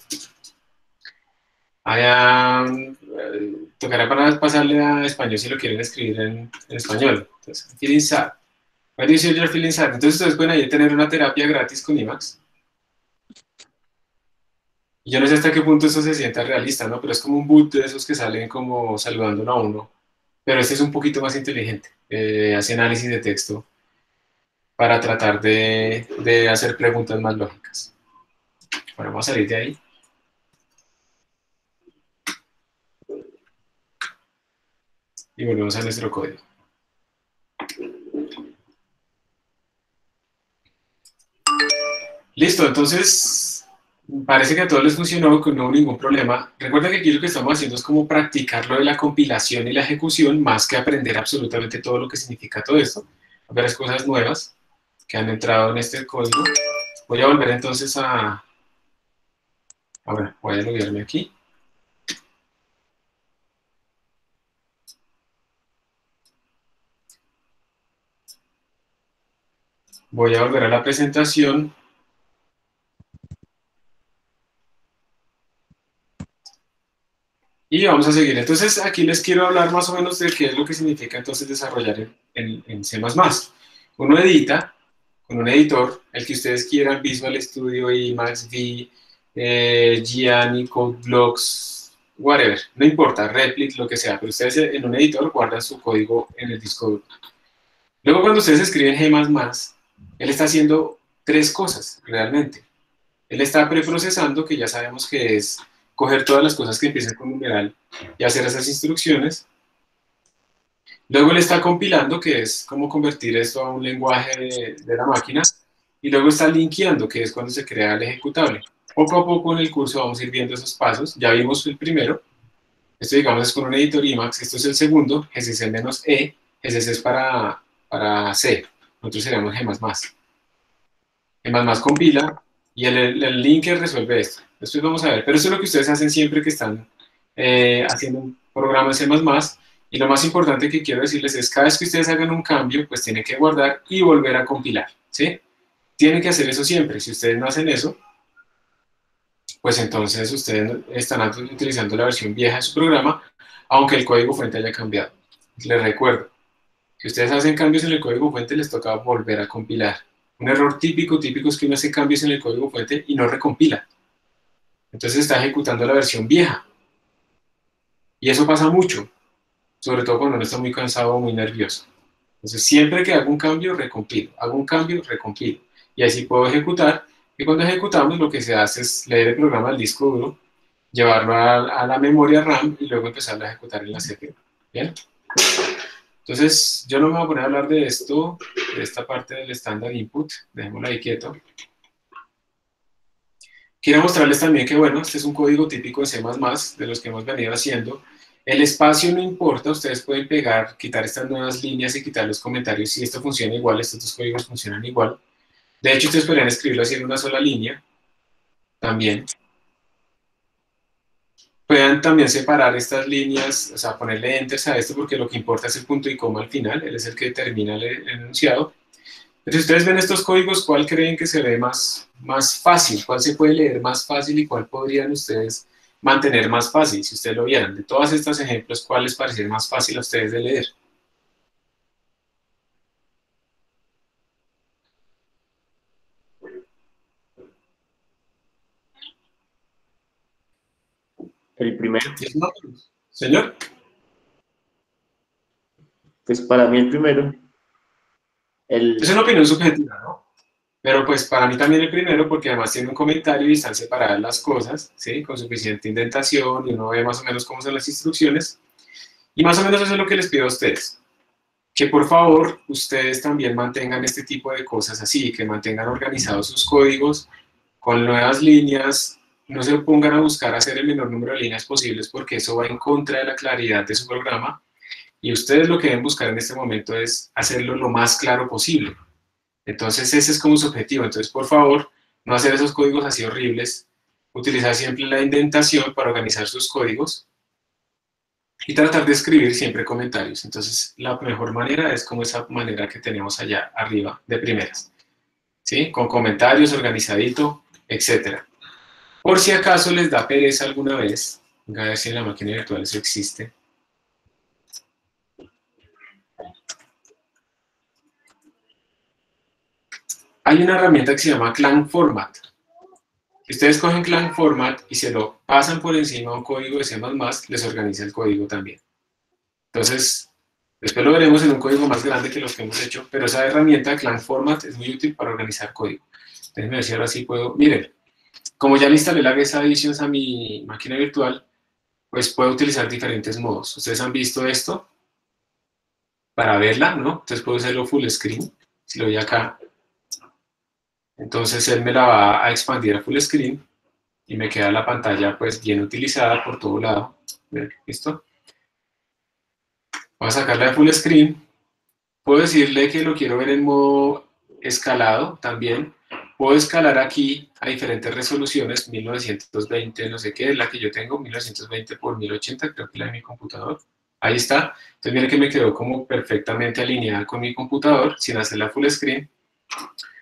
Tocará para pasarle a español si lo quieren escribir en español. Entonces, feeling sad. Why do you say you're feeling sad? Entonces ustedes pueden ahí tener una terapia gratis con Emacs. Y yo no sé hasta qué punto eso se sienta realista, ¿no? Pero es como un boot de esos que salen como saludándolo a uno. Pero este es un poquito más inteligente. Hace análisis de texto para tratar de hacer preguntas más lógicas. Bueno, vamos a salir de ahí. Y volvemos a nuestro código. Listo, entonces parece que a todos les funcionó, que no hubo ningún problema. Recuerden que aquí lo que estamos haciendo es como practicar lo de la compilación y la ejecución, más que aprender absolutamente todo lo que significa todo esto. Varias cosas nuevas que han entrado en este código. Voy a volver entonces bueno, voy a loguearme aquí. Voy a volver a la presentación. Y vamos a seguir. Entonces, aquí les quiero hablar más o menos de qué es lo que significa entonces desarrollar en C++. Uno edita con un editor, el que ustedes quieran, Visual Studio, Emacs, V, Gianni, CodeBlocks, whatever, no importa, Replit, lo que sea, pero ustedes en un editor guardan su código en el disco duro. Luego, cuando ustedes escriben G++, él está haciendo 3 cosas, realmente. Él está preprocesando, que ya sabemos que es coger todas las cosas que empiezan con numeral y hacer esas instrucciones. Luego él está compilando, que es como convertir esto a un lenguaje de la máquina. Y luego está linkeando, que es cuando se crea el ejecutable. Poco a poco en el curso vamos a ir viendo esos pasos. Ya vimos el primero. Esto, digamos, es con un editor Emacs. Esto es el segundo, GCC-E. GCC es para C. Nosotros seríamos G++. G++ compila y el linker resuelve esto. Después vamos a ver, pero eso es lo que ustedes hacen siempre que están haciendo un programa en C++, y lo más importante que quiero decirles es cada vez que ustedes hagan un cambio, pues tienen que guardar y volver a compilar, ¿sí? Tienen que hacer eso siempre. Si ustedes no hacen eso, pues entonces ustedes están utilizando la versión vieja de su programa, aunque el código fuente haya cambiado. Les recuerdo, si ustedes hacen cambios en el código fuente, les toca volver a compilar. Un error típico es que uno hace cambios en el código fuente y no recompila. Entonces está ejecutando la versión vieja. Y eso pasa mucho, sobre todo cuando uno está muy cansado o muy nervioso. Entonces, siempre que hago un cambio, recompilo, hago un cambio, recompilo. Y así puedo ejecutar, y cuando ejecutamos lo que se hace es leer el programa al disco duro, llevarlo a la memoria RAM y luego empezar a ejecutar en la CPU. ¿Bien? Entonces, yo no me voy a poner a hablar de esto, de esta parte del estándar input, dejémoslo ahí quieto. Quiero mostrarles también que, bueno, este es un código típico en C++, de los que hemos venido haciendo. El espacio no importa, ustedes pueden pegar, quitar estas nuevas líneas y quitar los comentarios. Si esto funciona igual, estos dos códigos funcionan igual. De hecho, ustedes podrían escribirlo así en una sola línea, también. Pueden también separar estas líneas, o sea, ponerle enters a esto, porque lo que importa es el punto y coma al final, él es el que determina el enunciado. Entonces, ustedes ven estos códigos, ¿cuál creen que se ve más fácil? ¿Cuál se puede leer más fácil y cuál podrían ustedes mantener más fácil? Si ustedes lo vieran, de todos estos ejemplos, ¿cuál les parece más fácil a ustedes de leer? El primero. ¿Señor? Pues para mí el primero. Es una opinión subjetiva, ¿no? Pero pues para mí también el primero, porque además tiene un comentario y están separadas las cosas, ¿sí? Con suficiente indentación y uno ve más o menos cómo son las instrucciones. Y más o menos eso es lo que les pido a ustedes. Que por favor ustedes también mantengan este tipo de cosas así, que mantengan organizados sus códigos con nuevas líneas, no se pongan a buscar hacer el menor número de líneas posibles porque eso va en contra de la claridad de su programa y ustedes lo que deben buscar en este momento es hacerlo lo más claro posible. Entonces ese es como su objetivo. Entonces por favor no hacer esos códigos así horribles, utilizar siempre la indentación para organizar sus códigos y tratar de escribir siempre comentarios. Entonces la mejor manera es como esa manera que tenemos allá arriba de primeras, ¿sí? Con comentarios, organizadito, etc. Por si acaso les da pereza alguna vez, a ver si en la máquina virtual eso existe. Hay una herramienta que se llama Clang Format. Si ustedes cogen Clang Format y se lo pasan por encima a un código de C++, les organiza el código también. Entonces, después lo veremos en un código más grande que los que hemos hecho, pero esa herramienta Clang Format es muy útil para organizar código. Déjenme ver si ahora sí puedo. Miren, como ya le instalé la Guest Additions a mi máquina virtual, pues puedo utilizar diferentes modos. Ustedes han visto esto para verla, ¿no? Entonces puedo hacerlo full screen. Si lo doy acá, entonces él me la va a expandir a full screen y me queda la pantalla pues bien utilizada por todo lado. ¿Listo? Voy a sacarla de full screen. Puedo decirle que lo quiero ver en modo escalado también. Puedo escalar aquí a diferentes resoluciones, 1920, no sé qué, es la que yo tengo, 1920 por 1080, creo que la de mi computador. Ahí está. Entonces miren que me quedó como perfectamente alineada con mi computador, sin hacerla full screen.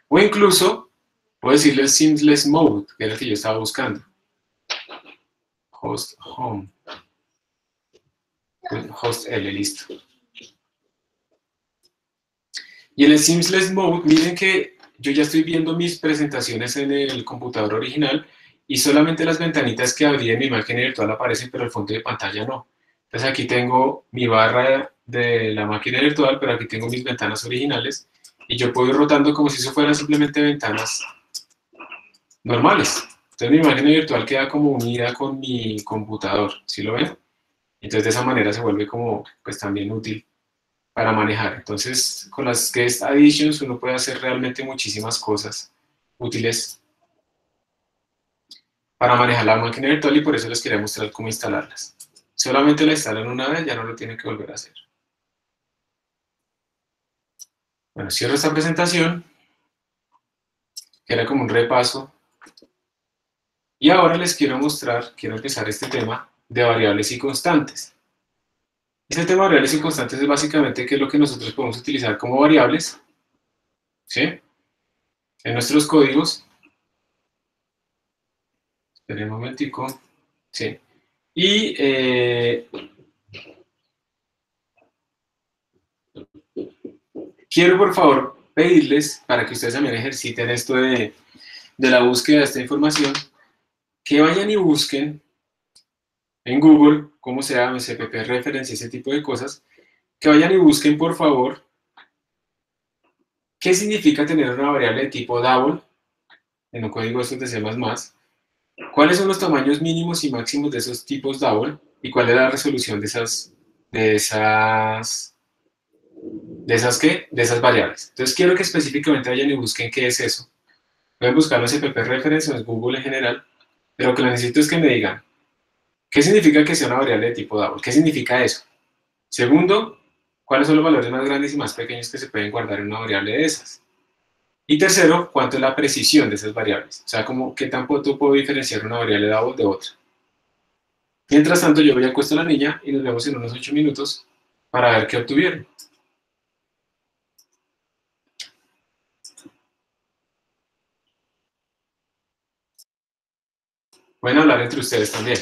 O incluso, puedo decirle Seamless Mode, que era el que yo estaba buscando. Host Home. Host L, listo. Y en el Seamless Mode, miren que yo ya estoy viendo mis presentaciones en el computador original y solamente las ventanitas que abrí en mi máquina virtual aparecen, pero el fondo de pantalla no. Entonces aquí tengo mi barra de la máquina virtual, pero aquí tengo mis ventanas originales y yo puedo ir rotando como si eso fueran simplemente ventanas normales. Entonces mi máquina virtual queda como unida con mi computador, ¿sí lo ven? Entonces de esa manera se vuelve como, pues también útil para manejar. Entonces, con las Guest Additions uno puede hacer realmente muchísimas cosas útiles para manejar la máquina virtual y por eso les quería mostrar cómo instalarlas. Solamente la instalan una vez, ya no lo tienen que volver a hacer. Bueno, cierro esta presentación, que era como un repaso. Y ahora les quiero mostrar, quiero empezar este tema de variables y constantes. Este tema de variables y constantes es básicamente qué es lo que nosotros podemos utilizar como variables, ¿sí? En nuestros códigos. Esperen un momentico. Sí. Y quiero por favor pedirles, para que ustedes también ejerciten esto de la búsqueda de esta información, que vayan y busquen en Google, cómo se llama, CPP reference, ese tipo de cosas, que vayan y busquen, por favor, qué significa tener una variable de tipo double en un código estos de C++, cuáles son los tamaños mínimos y máximos de esos tipos double y cuál es la resolución de esas variables. Entonces quiero que específicamente vayan y busquen qué es eso. Pueden buscarlo en CPP reference o en Google en general, pero lo que necesito es que me digan qué significa que sea una variable de tipo double, qué significa eso. Segundo, cuáles son los valores más grandes y más pequeños que se pueden guardar en una variable de esas. Y tercero, cuánto es la precisión de esas variables. O sea, como qué tan pronto puedo diferenciar una variable double de otra. Mientras tanto, yo voy a acuesto a la niña y nos vemos en unos 8 minutos para ver qué obtuvieron. Pueden hablar entre ustedes también.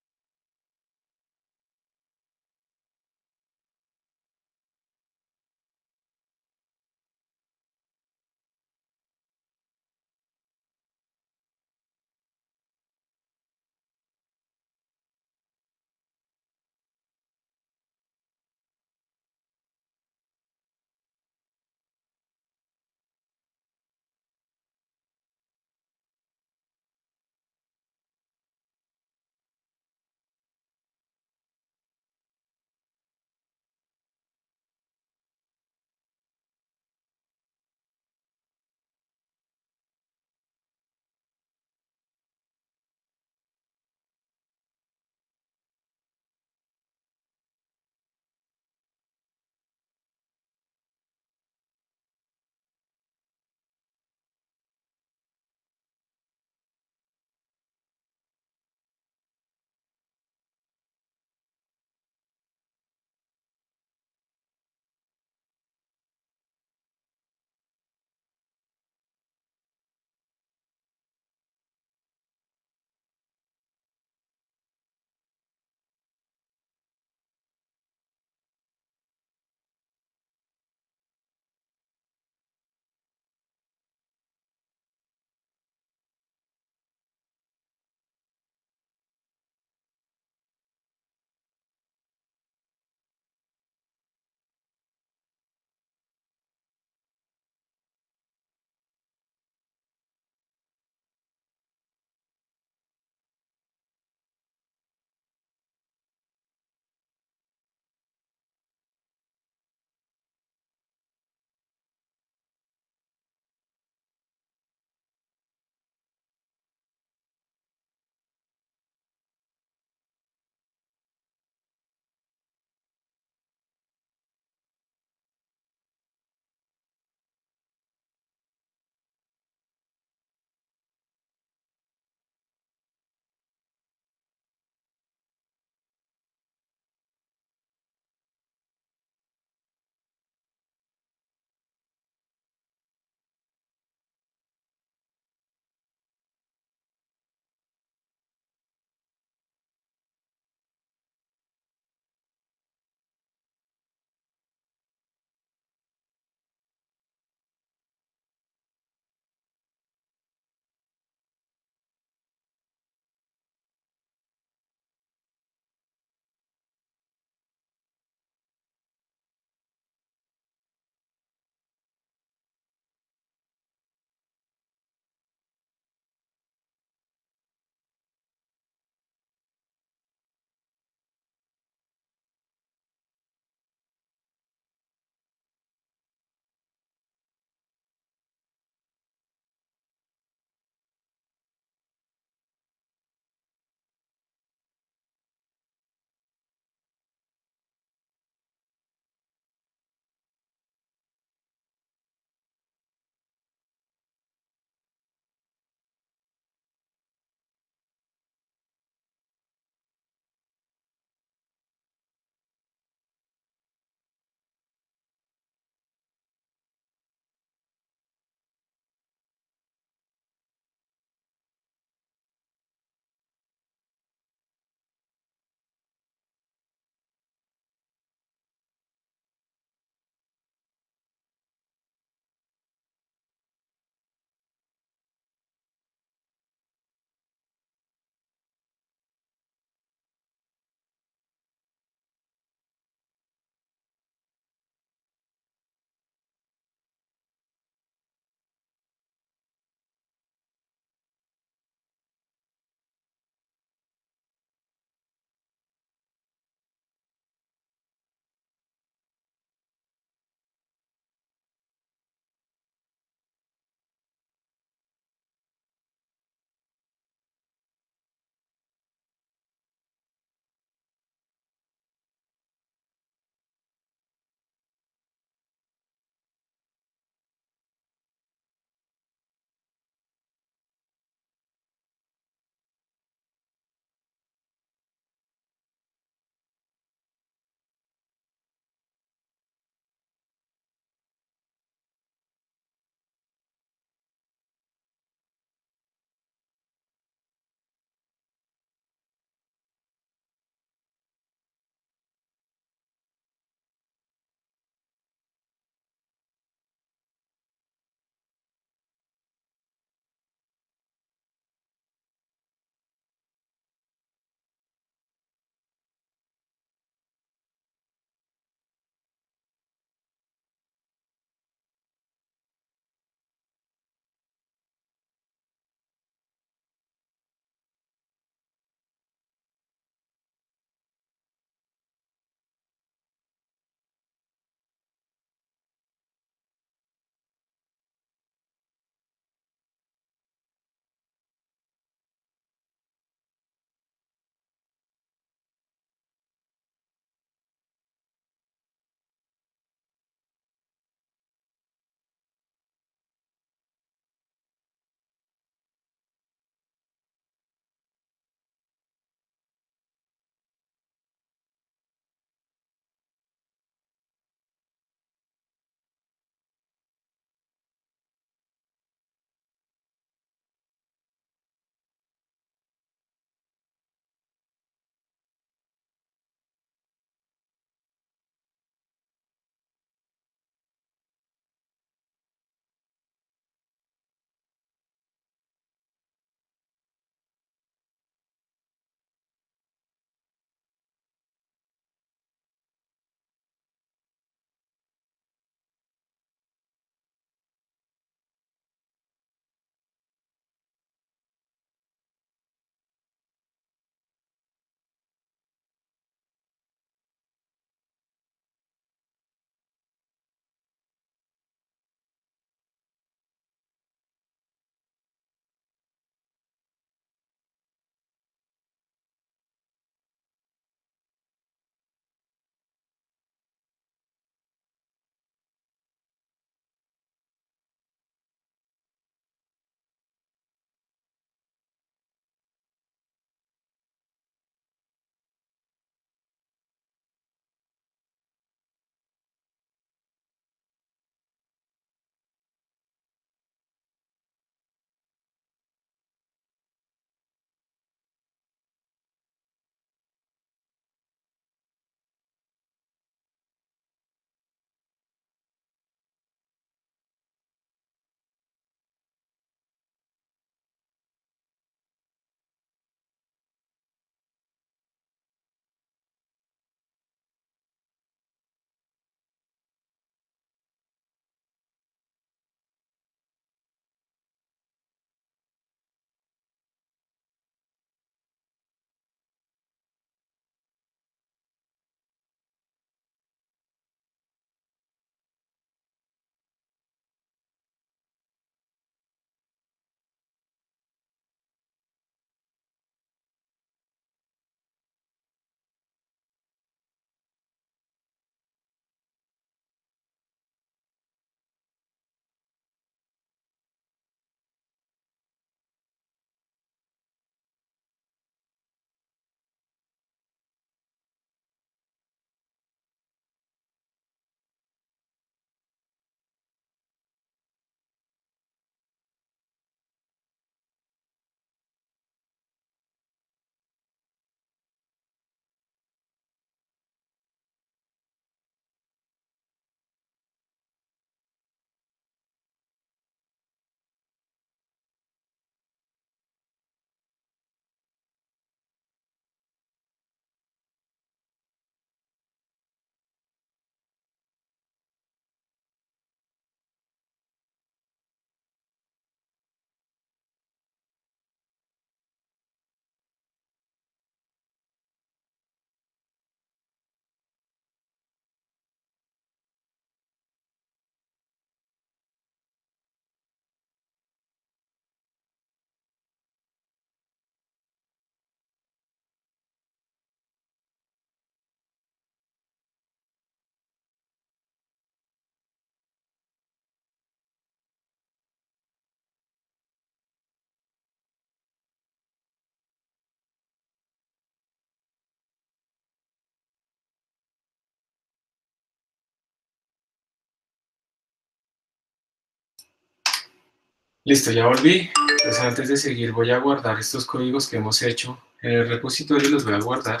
Listo, ya volví. Entonces antes de seguir voy a guardar estos códigos que hemos hecho en el repositorio, los voy a guardar.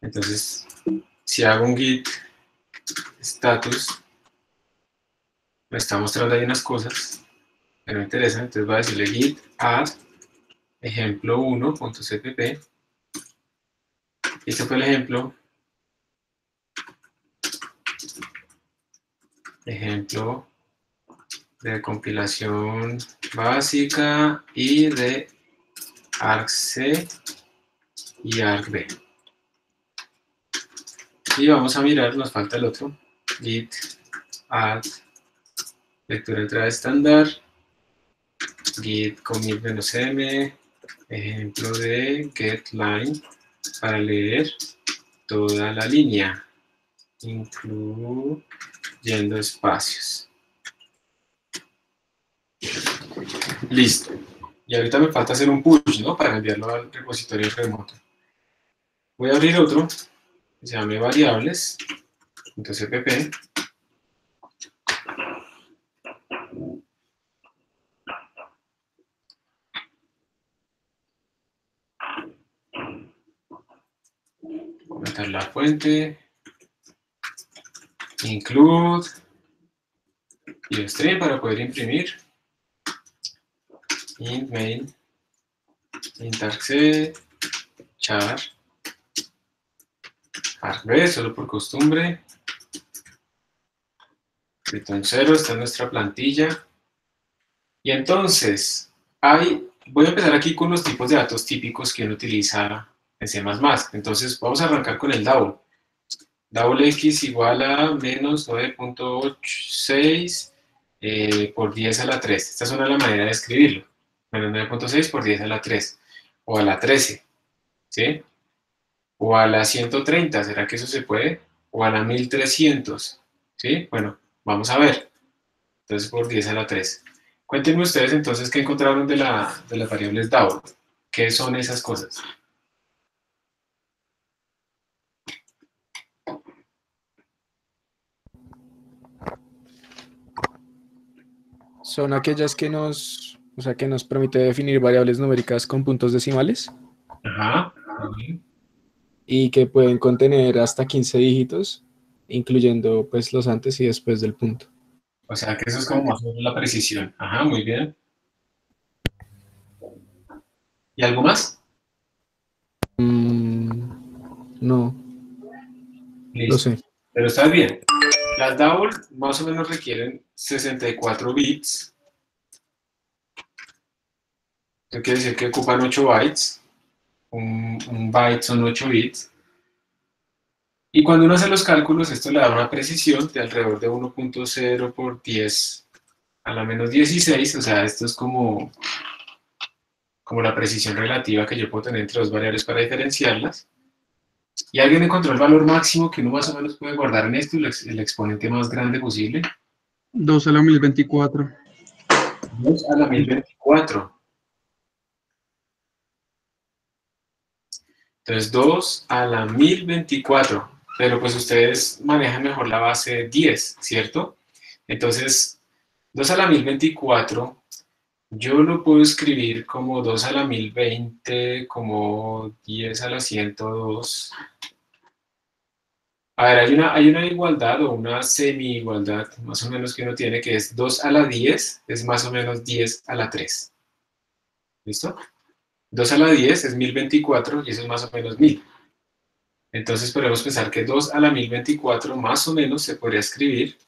Entonces, si hago un git status, me está mostrando ahí unas cosas que no me interesan, entonces voy a decirle git add ejemplo1.cpp. Este fue el ejemplo de compilación básica y de argc y argv. Y vamos a mirar, nos falta el otro, git add lectura entrada estándar, git commit -m, ejemplo de getLine para leer toda la línea, incluyendo espacios. Listo. Y ahorita me falta hacer un push, ¿no? Para enviarlo al repositorio remoto. Voy a abrir otro, que se llame variables, .cpp. Voy a meter la fuente, include, y string para poder imprimir, int main, int argc, char, argv, solo por costumbre, return 0, está en nuestra plantilla. Y entonces, voy a empezar aquí con los tipos de datos típicos que uno utiliza en C++. Entonces, vamos a arrancar con el double. Double x igual a menos 9.86 por 10 a la 3. Esta es una manera de escribirlo. Menos 9.6 por 10 a la 3. O a la 13. ¿Sí? O a la 130. ¿Será que eso se puede? O a la 1300. ¿Sí? Bueno, vamos a ver. Entonces, por 10 a la 3. Cuéntenme ustedes entonces qué encontraron de las variables double. ¿Qué son esas cosas? Son aquellas que nos permite definir variables numéricas con puntos decimales Ajá. y que pueden contener hasta 15 dígitos, incluyendo pues los antes y después del punto. O sea que eso es como más o menos la precisión. Ajá, muy bien. ¿Y algo más? No, Listo. lo sé. Pero estás bien. Las double más o menos requieren 64 bits. Eso quiere decir que ocupan 8 bytes. Un byte son 8 bits. Y cuando uno hace los cálculos, esto le da una precisión de alrededor de 1.0 por 10 a la menos 16. O sea, esto es como la precisión relativa que yo puedo tener entre dos variables para diferenciarlas. ¿Y alguien encontró el valor máximo que uno más o menos puede guardar en esto, el exponente más grande posible? 2 a la 1024. 2 a la 1024. Entonces 2 a la 1024. Pero pues ustedes manejan mejor la base 10, ¿cierto? Entonces 2 a la 1024, yo lo puedo escribir como 2 a la 1020, como 10 a la 102. A ver, hay una igualdad o una semi-igualdad, más o menos, que uno tiene, que es 2 a la 10, es más o menos 10 a la 3. ¿Listo? 2 a la 10 es 1024 y eso es más o menos 1000. Entonces podemos pensar que 2 a la 1024 más o menos se podría escribir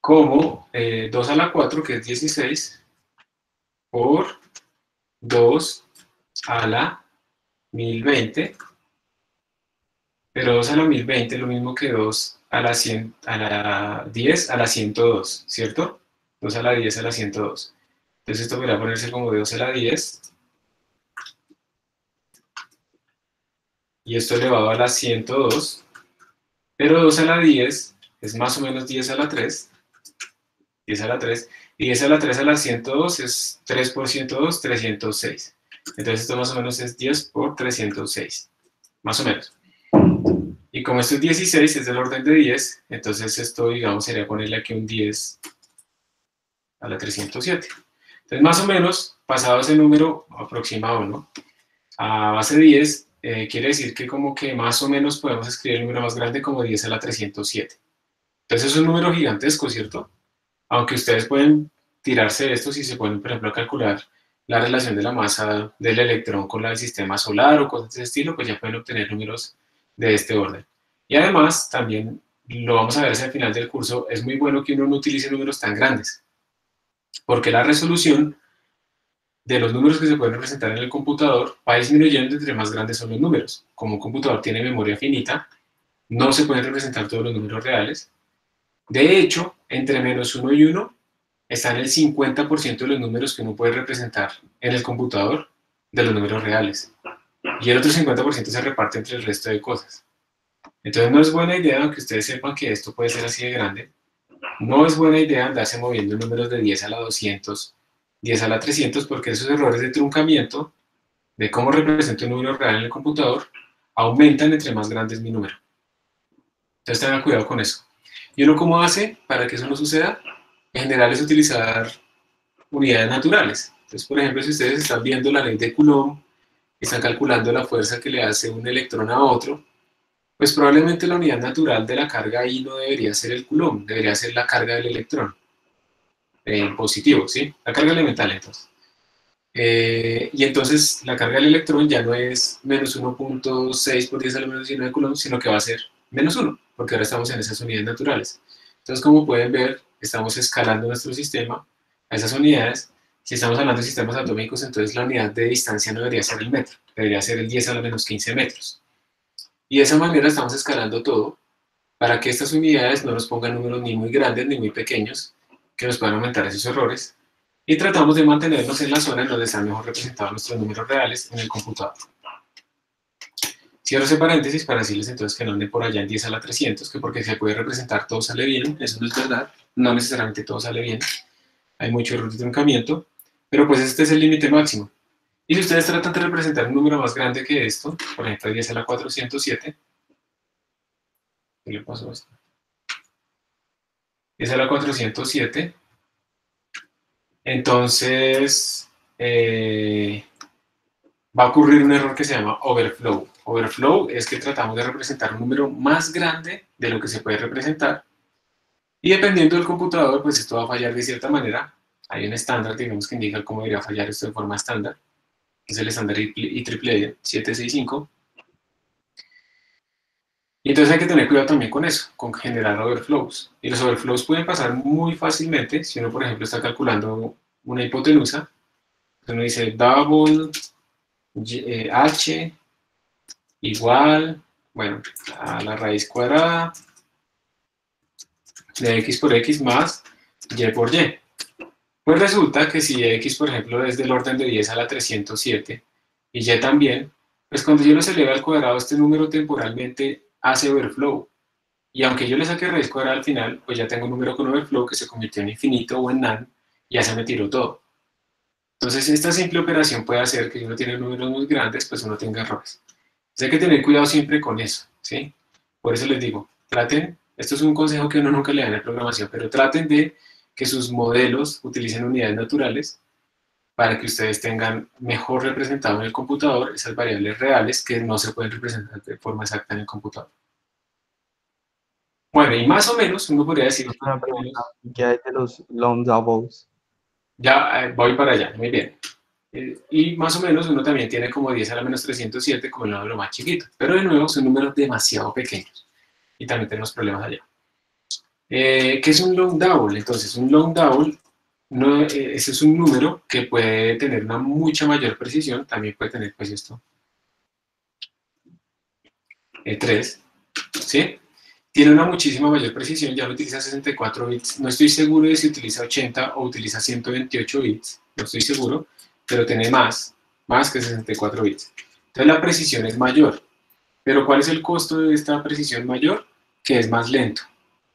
como 2 a la 4, que es 16, por 2 a la 1020. Pero 2 a la 1020 es lo mismo que 2 a la 100, a la 10 a la 102, ¿cierto? 2 a la 10 a la 102. Entonces esto podría ponerse como 2 a la 10. Y esto elevado a la 102. Pero 2 a la 10 es más o menos 10 a la 3. 10 a la 3. Y 10 a la 3 a la 102 es 3 por 102, 306. Entonces esto más o menos es 10 por 306. Más o menos. Y como esto es 16, es del orden de 10, entonces esto, digamos, sería ponerle aquí un 10 a la 307. Entonces, más o menos, pasado ese número aproximado, ¿no? A base de 10, quiere decir que como que más o menos podemos escribir el número más grande como 10 a la 307. Entonces es un número gigantesco, ¿cierto? Aunque ustedes pueden tirarse de esto si se ponen, por ejemplo, a calcular la relación de la masa del electrón con la del sistema solar o cosas de ese estilo, pues ya pueden obtener números de este orden. Y además, también lo vamos a ver hacia el final del curso, es muy bueno que uno no utilice números tan grandes, porque la resolución de los números que se pueden representar en el computador va disminuyendo entre más grandes son los números. Como un computador tiene memoria finita, no se pueden representar todos los números reales. De hecho, entre -1 y 1 están el 50% de los números que uno puede representar en el computador de los números reales. Y el otro 50% se reparte entre el resto de cosas. Entonces no es buena idea, aunque ustedes sepan que esto puede ser así de grande, no es buena idea andarse moviendo números de 10 a la 200, 10 a la 300, porque esos errores de truncamiento, de cómo represento un número real en el computador, aumentan entre más grande es mi número. Entonces tengan cuidado con eso. ¿Y uno cómo hace para que eso no suceda? En general es utilizar unidades naturales. Entonces, por ejemplo, si ustedes están viendo la ley de Coulomb, están calculando la fuerza que le hace un electrón a otro, pues probablemente la unidad natural de la carga ahí no debería ser el Coulomb, debería ser la carga del electrón. Positivo, ¿sí? La carga elemental, entonces. Y entonces la carga del electrón ya no es -1.6 por 10 a la menos 19 Coulomb, sino que va a ser -1, porque ahora estamos en esas unidades naturales. Entonces, como pueden ver, estamos escalando nuestro sistema a esas unidades. Si estamos hablando de sistemas atómicos, entonces la unidad de distancia no debería ser el metro, debería ser el 10 a la menos 15 metros. Y de esa manera estamos escalando todo para que estas unidades no nos pongan números ni muy grandes ni muy pequeños, que nos puedan aumentar esos errores, y tratamos de mantenernos en la zona en donde están mejor representados nuestros números reales en el computador. Cierro ese paréntesis para decirles entonces que no anden por allá en 10 a la 300, que porque se puede representar todo sale bien, eso no es verdad, no necesariamente todo sale bien, hay mucho error de truncamiento, pero pues este es el límite máximo. Y si ustedes tratan de representar un número más grande que esto, por ejemplo 10 a la 407, ¿qué le pasó a esto? 10 a la 407, entonces va a ocurrir un error que se llama overflow. Overflow es que tratamos de representar un número más grande de lo que se puede representar, y dependiendo del computador, pues esto va a fallar de cierta manera. Hay un estándar, digamos, que indica cómo debería fallar esto de forma estándar, que es el estándar IEEE 765. Y entonces hay que tener cuidado también con eso, con generar overflows. Y los overflows pueden pasar muy fácilmente si uno, por ejemplo, está calculando una hipotenusa. Uno dice double h igual, bueno, a la raíz cuadrada de x por x más y por y. Pues resulta que si x, por ejemplo, es del orden de 10 a la 307 y y también, pues cuando yo los eleve al cuadrado, este número temporalmente hace overflow. Y aunque yo le saque raíz cuadrada al final, pues ya tengo un número con overflow que se convirtió en infinito o en NaN, y ya se me tiró todo. Entonces, esta simple operación puede hacer que si uno tiene números muy grandes, pues uno tenga errores. Entonces, hay que tener cuidado siempre con eso, ¿sí? Por eso les digo, traten, esto es un consejo que uno nunca le da en programación, pero traten de que sus modelos utilicen unidades naturales para que ustedes tengan mejor representado en el computador esas variables reales que no se pueden representar de forma exacta en el computador. Bueno, y más o menos uno podría decir... Una pregunta, ¿qué hay de los long doubles? Ya voy para allá, muy bien. Y más o menos uno también tiene como 10 a la menos 307 como el número más chiquito, pero de nuevo son números demasiado pequeños y también tenemos problemas allá. ¿Qué es un long double? Entonces, un long double, ese es un número que puede tener una mucha mayor precisión, también puede tener, pues esto, 3, ¿sí? Tiene una muchísima mayor precisión, ya no utiliza 64 bits, no estoy seguro de si utiliza 80 o utiliza 128 bits, no estoy seguro, pero tiene más que 64 bits. Entonces la precisión es mayor, pero ¿cuál es el costo de esta precisión mayor? Que es más lento.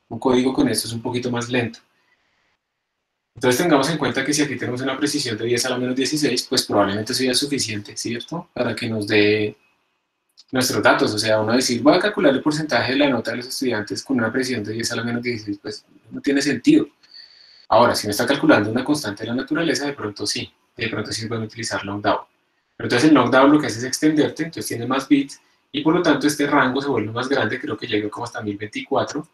Un código con esto es un poquito más lento. Entonces tengamos en cuenta que si aquí tenemos una precisión de 10 a la menos 16, pues probablemente eso ya es suficiente, ¿cierto? Para que nos dé nuestros datos. O sea, uno decir, voy a calcular el porcentaje de la nota de los estudiantes con una precisión de 10 a la menos 16, pues no tiene sentido. Ahora, si uno está calculando una constante de la naturaleza, de pronto sí pueden utilizar longDAO. Pero entonces el longDAO lo que hace es extenderte, entonces tiene más bits, y por lo tanto este rango se vuelve más grande, creo que llega como hasta 1024,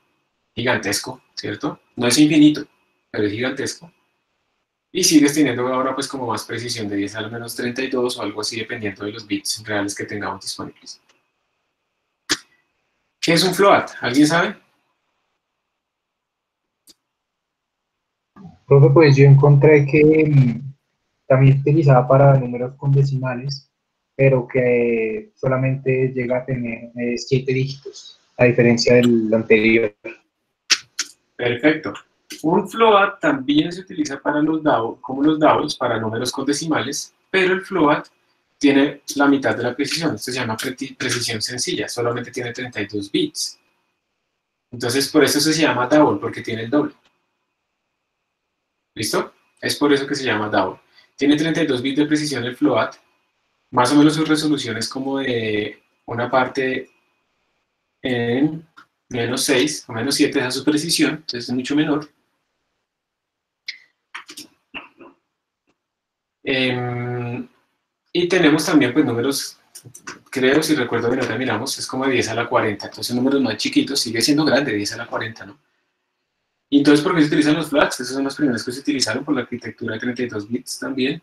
gigantesco, ¿cierto? No es infinito, pero es gigantesco. Y sigues teniendo ahora pues como más precisión de 10 a la menos 32 o algo así, dependiendo de los bits reales que tengamos disponibles. ¿Qué es un float? ¿Alguien sabe? Profe, pues yo encontré que también se utilizaba para números con decimales, pero que solamente llega a tener 7 dígitos, a diferencia del anterior. Perfecto. Un float también se utiliza para los DAO, como los DAOs, para números con decimales, pero el float tiene la mitad de la precisión. Esto se llama precisión sencilla, solamente tiene 32 bits. Entonces, por eso se llama DAO, porque tiene el doble. ¿Listo? Es por eso que se llama DAO. Tiene 32 bits de precisión el float, más o menos su resolución es como de una parte en menos 6 o menos 7, esa es su precisión, entonces es mucho menor. Y tenemos también pues números, creo, si recuerdo bien, ahora miramos, es como de 10 a la 40, entonces números más chiquitos, sigue siendo grande, 10 a la 40, ¿no? Y entonces, ¿por qué se utilizan los flats? Esos son los primeros que se utilizaron por la arquitectura de 32 bits también.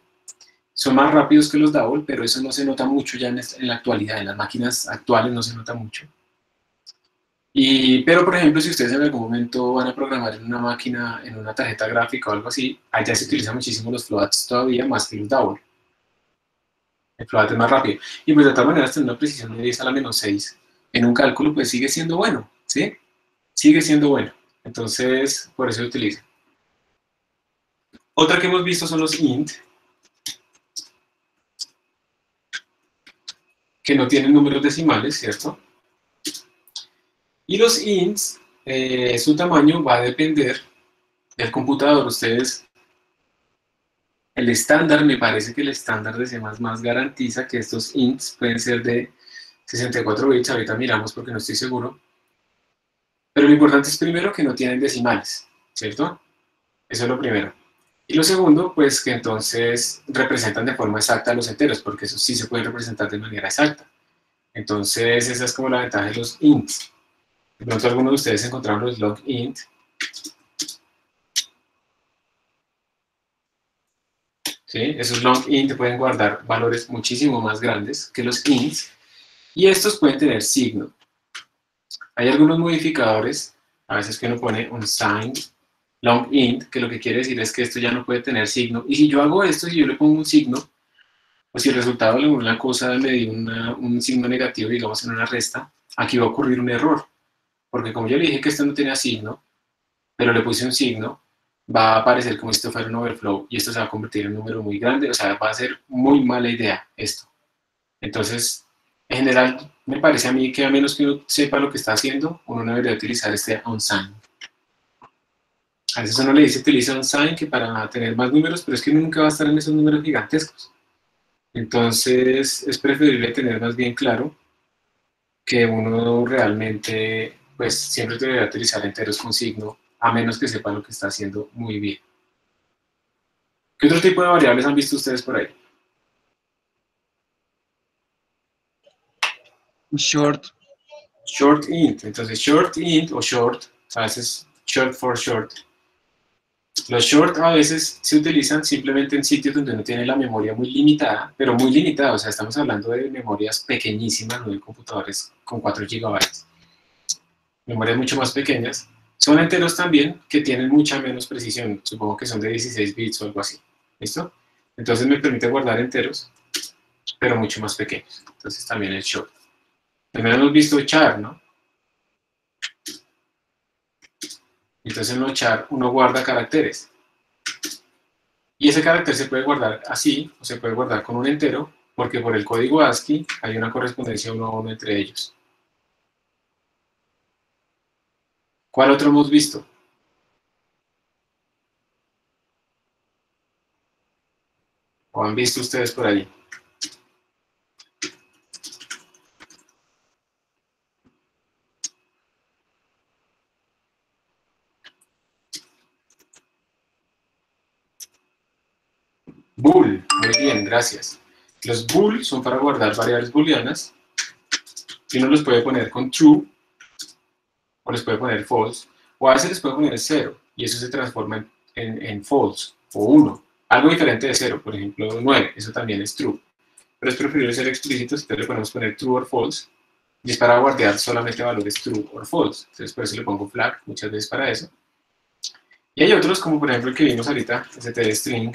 Son más rápidos que los DAO, pero eso no se nota mucho ya en la actualidad, en las máquinas actuales no se nota mucho. Pero, por ejemplo, si ustedes en algún momento van a programar en una máquina, en una tarjeta gráfica o algo así, allá se utilizan muchísimo los floats todavía más que los DAO. El float es más rápido. Y pues de todas maneras, tener una precisión de 10 a la menos 6 en un cálculo, pues sigue siendo bueno, ¿sí? Sigue siendo bueno. Entonces, por eso se utiliza. Otra que hemos visto son los int, que no tienen números decimales, ¿cierto? Y los ints, su tamaño va a depender del computador. Ustedes, el estándar, me parece que el estándar de C++ garantiza que estos ints pueden ser de 64 bits, ahorita miramos porque no estoy seguro. Pero lo importante es primero que no tienen decimales, ¿cierto? Eso es lo primero. Y lo segundo, pues que entonces representan de forma exacta los enteros, porque eso sí se puede representar de manera exacta. Entonces, esa es como la ventaja de los ints. De pronto algunos de ustedes encontraron los log int. ¿Sí? Esos long int pueden guardar valores muchísimo más grandes que los ints. Y estos pueden tener signo. Hay algunos modificadores, a veces que uno pone un sign long int, que lo que quiere decir es que esto ya no puede tener signo. Y si yo hago esto, si yo le pongo un signo, o si el resultado de una cosa me dio un signo negativo, digamos en una resta, aquí va a ocurrir un error. Porque como yo le dije que esto no tenía signo, pero le puse un signo, va a aparecer como si esto fuera un overflow y esto se va a convertir en un número muy grande, o sea, va a ser muy mala idea esto. Entonces, en general, me parece a mí que a menos que uno sepa lo que está haciendo, uno no debería utilizar este unsign. A veces uno le dice utiliza unsign que para tener más números, pero es que uno nunca va a estar en esos números gigantescos. Entonces, es preferible tener más bien claro que uno realmente, pues, siempre debería utilizar enteros con signo, a menos que sepa lo que está haciendo muy bien. ¿Qué otro tipo de variables han visto ustedes por ahí? Short. Short int. Entonces, short int o short, a veces short for short. Los short a veces se utilizan simplemente en sitios donde uno tiene la memoria muy limitada, pero muy limitada, o sea, estamos hablando de memorias pequeñísimas, no de computadores con 4 GB. Memorias mucho más pequeñas. Son enteros también que tienen mucha menos precisión, supongo que son de 16 bits o algo así. ¿Listo? Entonces me permite guardar enteros, pero mucho más pequeños. Entonces también el short. También hemos visto char, ¿no? Entonces en los char uno guarda caracteres. Y ese carácter se puede guardar así, o se puede guardar con un entero, porque por el código ASCII hay una correspondencia uno a uno entre ellos. ¿Cuál otro hemos visto? ¿O han visto ustedes por ahí? bool. Muy bien, gracias. Los bool son para guardar variables booleanas. Y uno los puede poner con true, o les puede poner false, o a veces les puede poner 0, y eso se transforma en false, o 1. Algo diferente de 0, por ejemplo 9, eso también es true. Pero es preferible ser explícitos, entonces le podemos poner true or false, y es para guardar solamente valores true or false. Entonces por eso le pongo flag muchas veces para eso. Y hay otros, como por ejemplo el que vimos ahorita, string,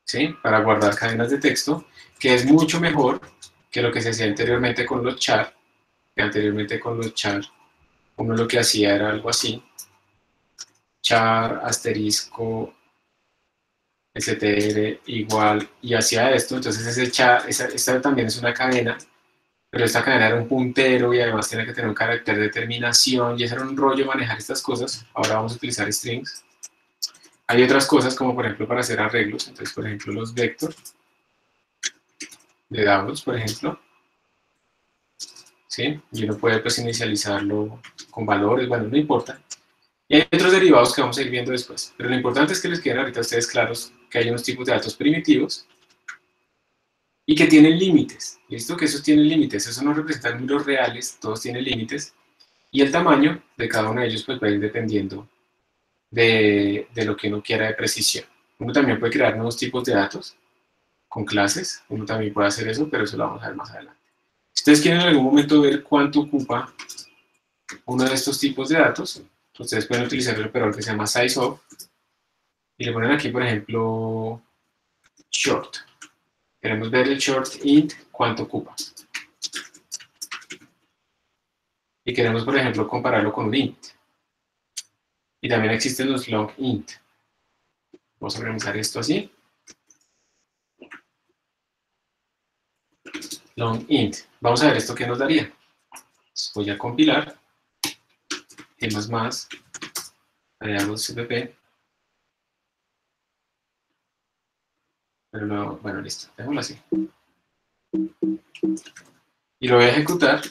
¿sí? Para guardar cadenas de texto, que es mucho mejor que lo que se hacía anteriormente con los char, que anteriormente con los char uno lo que hacía era algo así, char asterisco str igual, y hacía esto. Entonces ese char, esta también es una cadena, pero esta cadena era un puntero y además tiene que tener un carácter de terminación, y ese era un rollo manejar estas cosas. Ahora vamos a utilizar strings. Hay otras cosas como por ejemplo para hacer arreglos, entonces por ejemplo los vectors de doubles, por ejemplo, ¿sí? Y uno puede pues inicializarlo con valores, bueno, no importa. Y hay otros derivados que vamos a ir viendo después. Pero lo importante es que les queden ahorita a ustedes claros que hay unos tipos de datos primitivos y que tienen límites. ¿Listo? Que esos tienen límites. Eso no representan números reales, todos tienen límites. Y el tamaño de cada uno de ellos pues va a ir dependiendo de lo que uno quiera de precisión. Uno también puede crear nuevos tipos de datos con clases. Uno también puede hacer eso, pero eso lo vamos a ver más adelante. Si ustedes quieren en algún momento ver cuánto ocupa uno de estos tipos de datos, ustedes pueden utilizar el operador que se llama sizeOf y le ponen aquí, por ejemplo, short. Queremos ver el short int, cuánto ocupa. Y queremos, por ejemplo, compararlo con un int. Y también existen los long int. Vamos a organizar esto así. Long int. Vamos a ver esto qué nos daría. Entonces voy a compilar. Y más, variables cpp. Pero no, bueno, listo. Dejémoslo así. Y lo voy a ejecutar.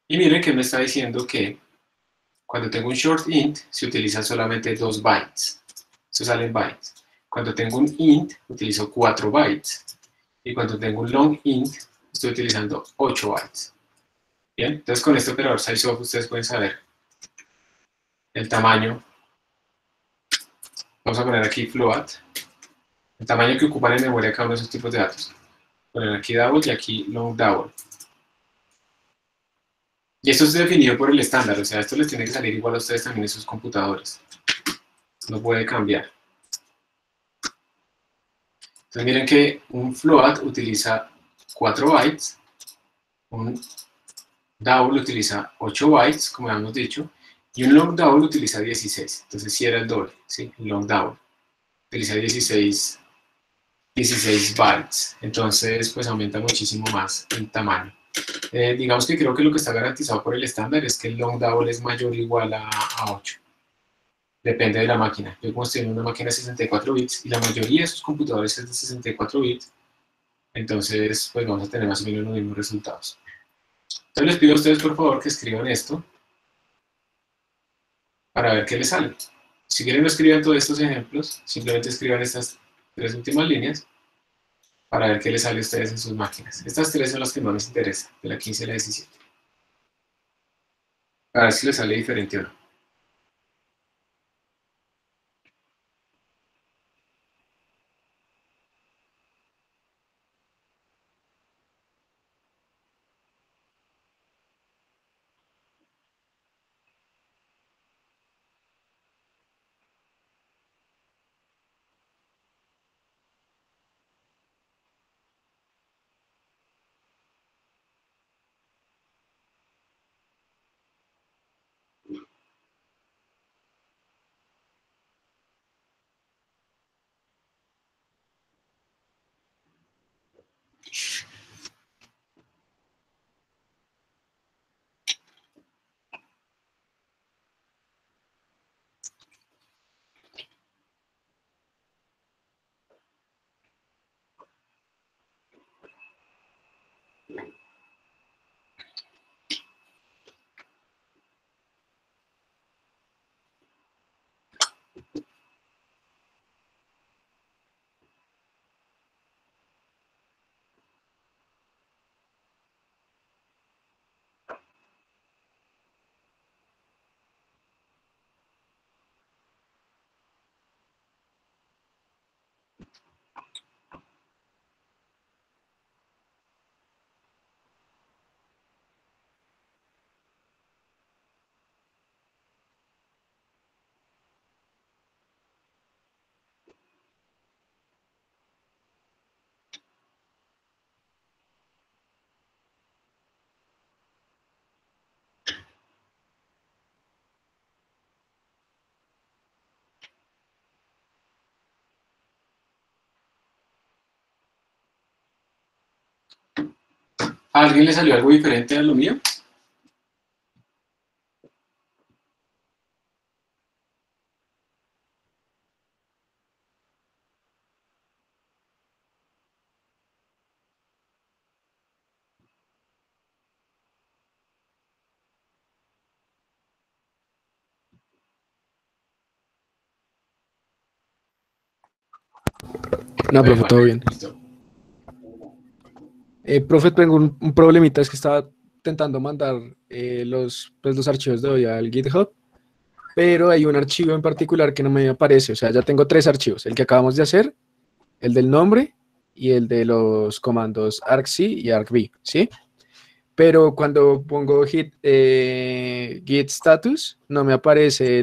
Y miren que me está diciendo que cuando tengo un short int, se utilizan solamente 2 bytes. Eso sale en bytes. Cuando tengo un int, utilizo 4 bytes. Y cuando tengo un long int, estoy utilizando 8 bytes. Bien, entonces con este operador sizeOf ustedes pueden saber el tamaño. Vamos a poner aquí float. El tamaño que ocupan en memoria cada uno de esos tipos de datos. Poner aquí double y aquí long double. Y esto es definido por el estándar, o sea, esto les tiene que salir igual a ustedes también en sus computadores. No puede cambiar. Entonces miren que un float utiliza 4 bytes, un double utiliza 8 bytes, como habíamos dicho, y un long double utiliza 16. Entonces sí era el doble, ¿sí? El long double utiliza 16 bytes. Entonces pues aumenta muchísimo más el tamaño. Digamos que creo que lo que está garantizado por el estándar es que el long double es mayor o igual a 8. Depende de la máquina. Yo como estoy en una máquina de 64 bits y la mayoría de sus computadores es de 64 bits, entonces pues vamos a tener más o menos los mismos resultados. Entonces les pido a ustedes por favor que escriban esto para ver qué les sale. Si quieren no escriban todos estos ejemplos, simplemente escriban estas 3 últimas líneas para ver qué les sale a ustedes en sus máquinas. Estas 3 son las que más les interesan, de la 15 a la 17. A ver si les sale diferente o no. ¿A alguien le salió algo diferente a lo mío? No, profe, todo bien. Listo. Profe, tengo un problemita, es que estaba intentando mandar los archivos de hoy al GitHub, pero hay un archivo en particular que no me aparece. O sea, ya tengo 3 archivos, el que acabamos de hacer, el del nombre y el de los comandos argc y argv, ¿sí? Pero cuando pongo git status, no me aparece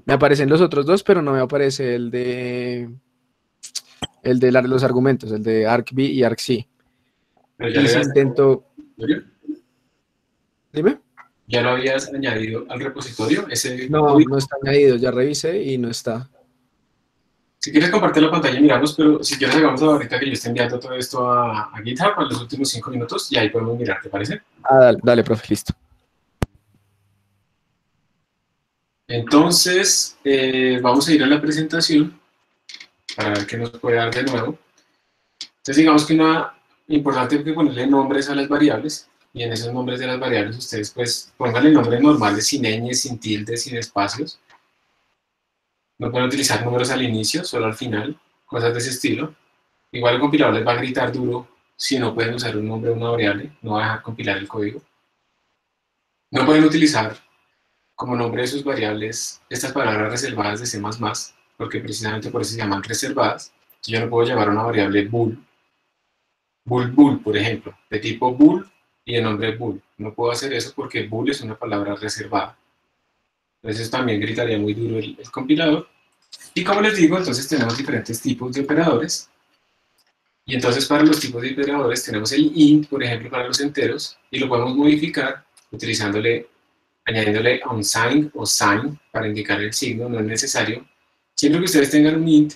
me aparecen los otros 2, pero no me aparece el de los argumentos, el de argv y argc. Pero ya Y le si habías- intento... Dime. ¿Ya lo habías añadido al repositorio? Ese No, código? no está añadido, ya revisé y no está. Si quieres compartir la pantalla y miramos, pero si quieres hagamos ahorita que yo esté enviando todo esto a GitHub en los últimos 5 minutos y ahí podemos mirar, ¿te parece? Dale, profe, listo. Entonces, vamos a ir a la presentación para ver qué nos puede dar de nuevo. Entonces, digamos que una importante que ponerle nombres a las variables, y en esos nombres de las variables ustedes pues pónganle nombres normales, sin ñes, sin tildes, sin espacios. No pueden utilizar números al inicio, solo al final, cosas de ese estilo. Igual el compilador les va a gritar duro si no pueden usar un nombre o una variable, no va a dejar compilar el código. No pueden utilizar como nombre de sus variables estas palabras reservadas de C++, porque precisamente por eso se llaman reservadas. Yo no puedo llamar a una variable bool, bool, por ejemplo, de tipo bool y de nombre bool. No puedo hacer eso porque bool es una palabra reservada. Entonces también gritaría muy duro el compilador. Y como les digo, entonces tenemos diferentes tipos de operadores. Y entonces para los tipos de operadores tenemos el int, por ejemplo, para los enteros, y lo podemos modificar añadiéndole unsigned o sign para indicar el signo, no es necesario. Siempre que ustedes tengan un int,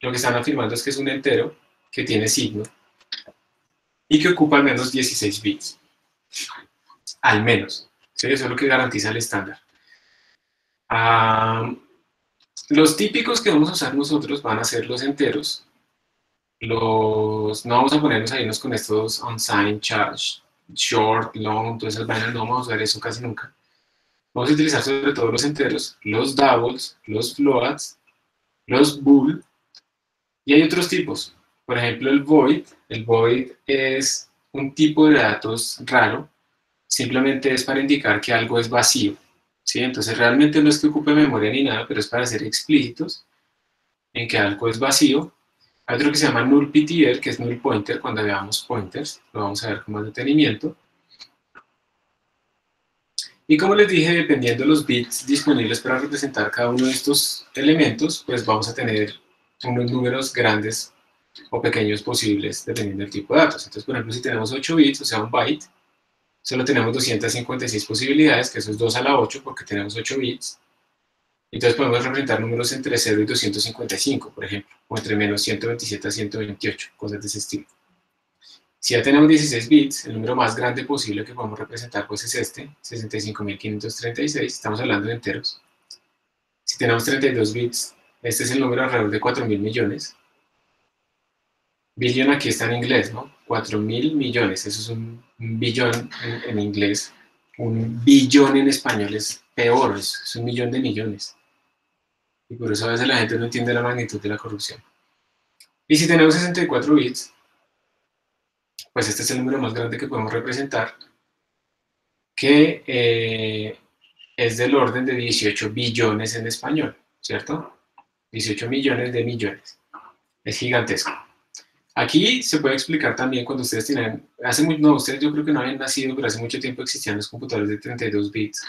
lo que están afirmando es que es un entero que tiene signo y que ocupa al menos 16 bits. Al menos. ¿Sí? Eso es lo que garantiza el estándar. Los típicos que vamos a usar nosotros van a ser los enteros. No vamos a ponernos a irnos con estos unsigned, charge, short, long, todas esas vainas, no vamos a usar eso casi nunca. Vamos a utilizar sobre todo los enteros, los doubles, los floats, los bool, y hay otros tipos. Por ejemplo, el void. El void es un tipo de datos raro, simplemente es para indicar que algo es vacío. ¿Sí? Entonces realmente no es que ocupe memoria ni nada, pero es para ser explícitos en que algo es vacío. Hay otro que se llama nullptr, que es null pointer, cuando veamos pointers, lo vamos a ver con más detenimiento. Y como les dije, dependiendo de los bits disponibles para representar cada uno de estos elementos, pues vamos a tener unos números grandes o pequeños posibles dependiendo del tipo de datos. Entonces, por ejemplo, si tenemos 8 bits, o sea, un byte, solo tenemos 256 posibilidades, que eso es 2 a la 8 porque tenemos 8 bits. Entonces podemos representar números entre 0 y 255, por ejemplo, o entre menos 127 a 128, cosas de ese estilo. Si ya tenemos 16 bits, el número más grande posible que podemos representar pues es este, 65.536, estamos hablando de enteros. Si tenemos 32 bits, este es el número alrededor de 4.000 millones. Billion aquí está en inglés, ¿no? 4.000 millones, eso es un billón en inglés. Un billón en español es peor, es un millón de millones. Y por eso a veces la gente no entiende la magnitud de la corrupción. Y si tenemos 64 bits, pues este es el número más grande que podemos representar, que es del orden de 18 billones en español, ¿cierto? 18 millones de millones. Es gigantesco. Aquí se puede explicar también cuando ustedes tienen, ustedes yo creo que no habían nacido, pero hace mucho tiempo existían los computadores de 32 bits.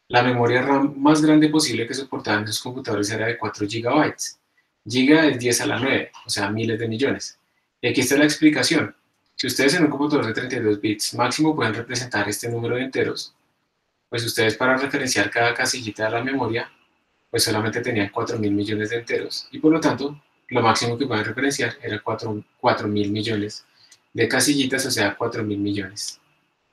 La memoria RAM más grande posible que soportaban esos computadores era de 4 gigabytes. Giga es 10 a la 9, o sea, miles de millones. Y aquí está la explicación. Si ustedes en un computador de 32 bits máximo pueden representar este número de enteros, pues ustedes para referenciar cada casillita de la memoria, pues solamente tenían 4.000 millones de enteros, y por lo tanto, lo máximo que pueden referenciar era 4.000 millones de casillitas, o sea, 4.000 millones.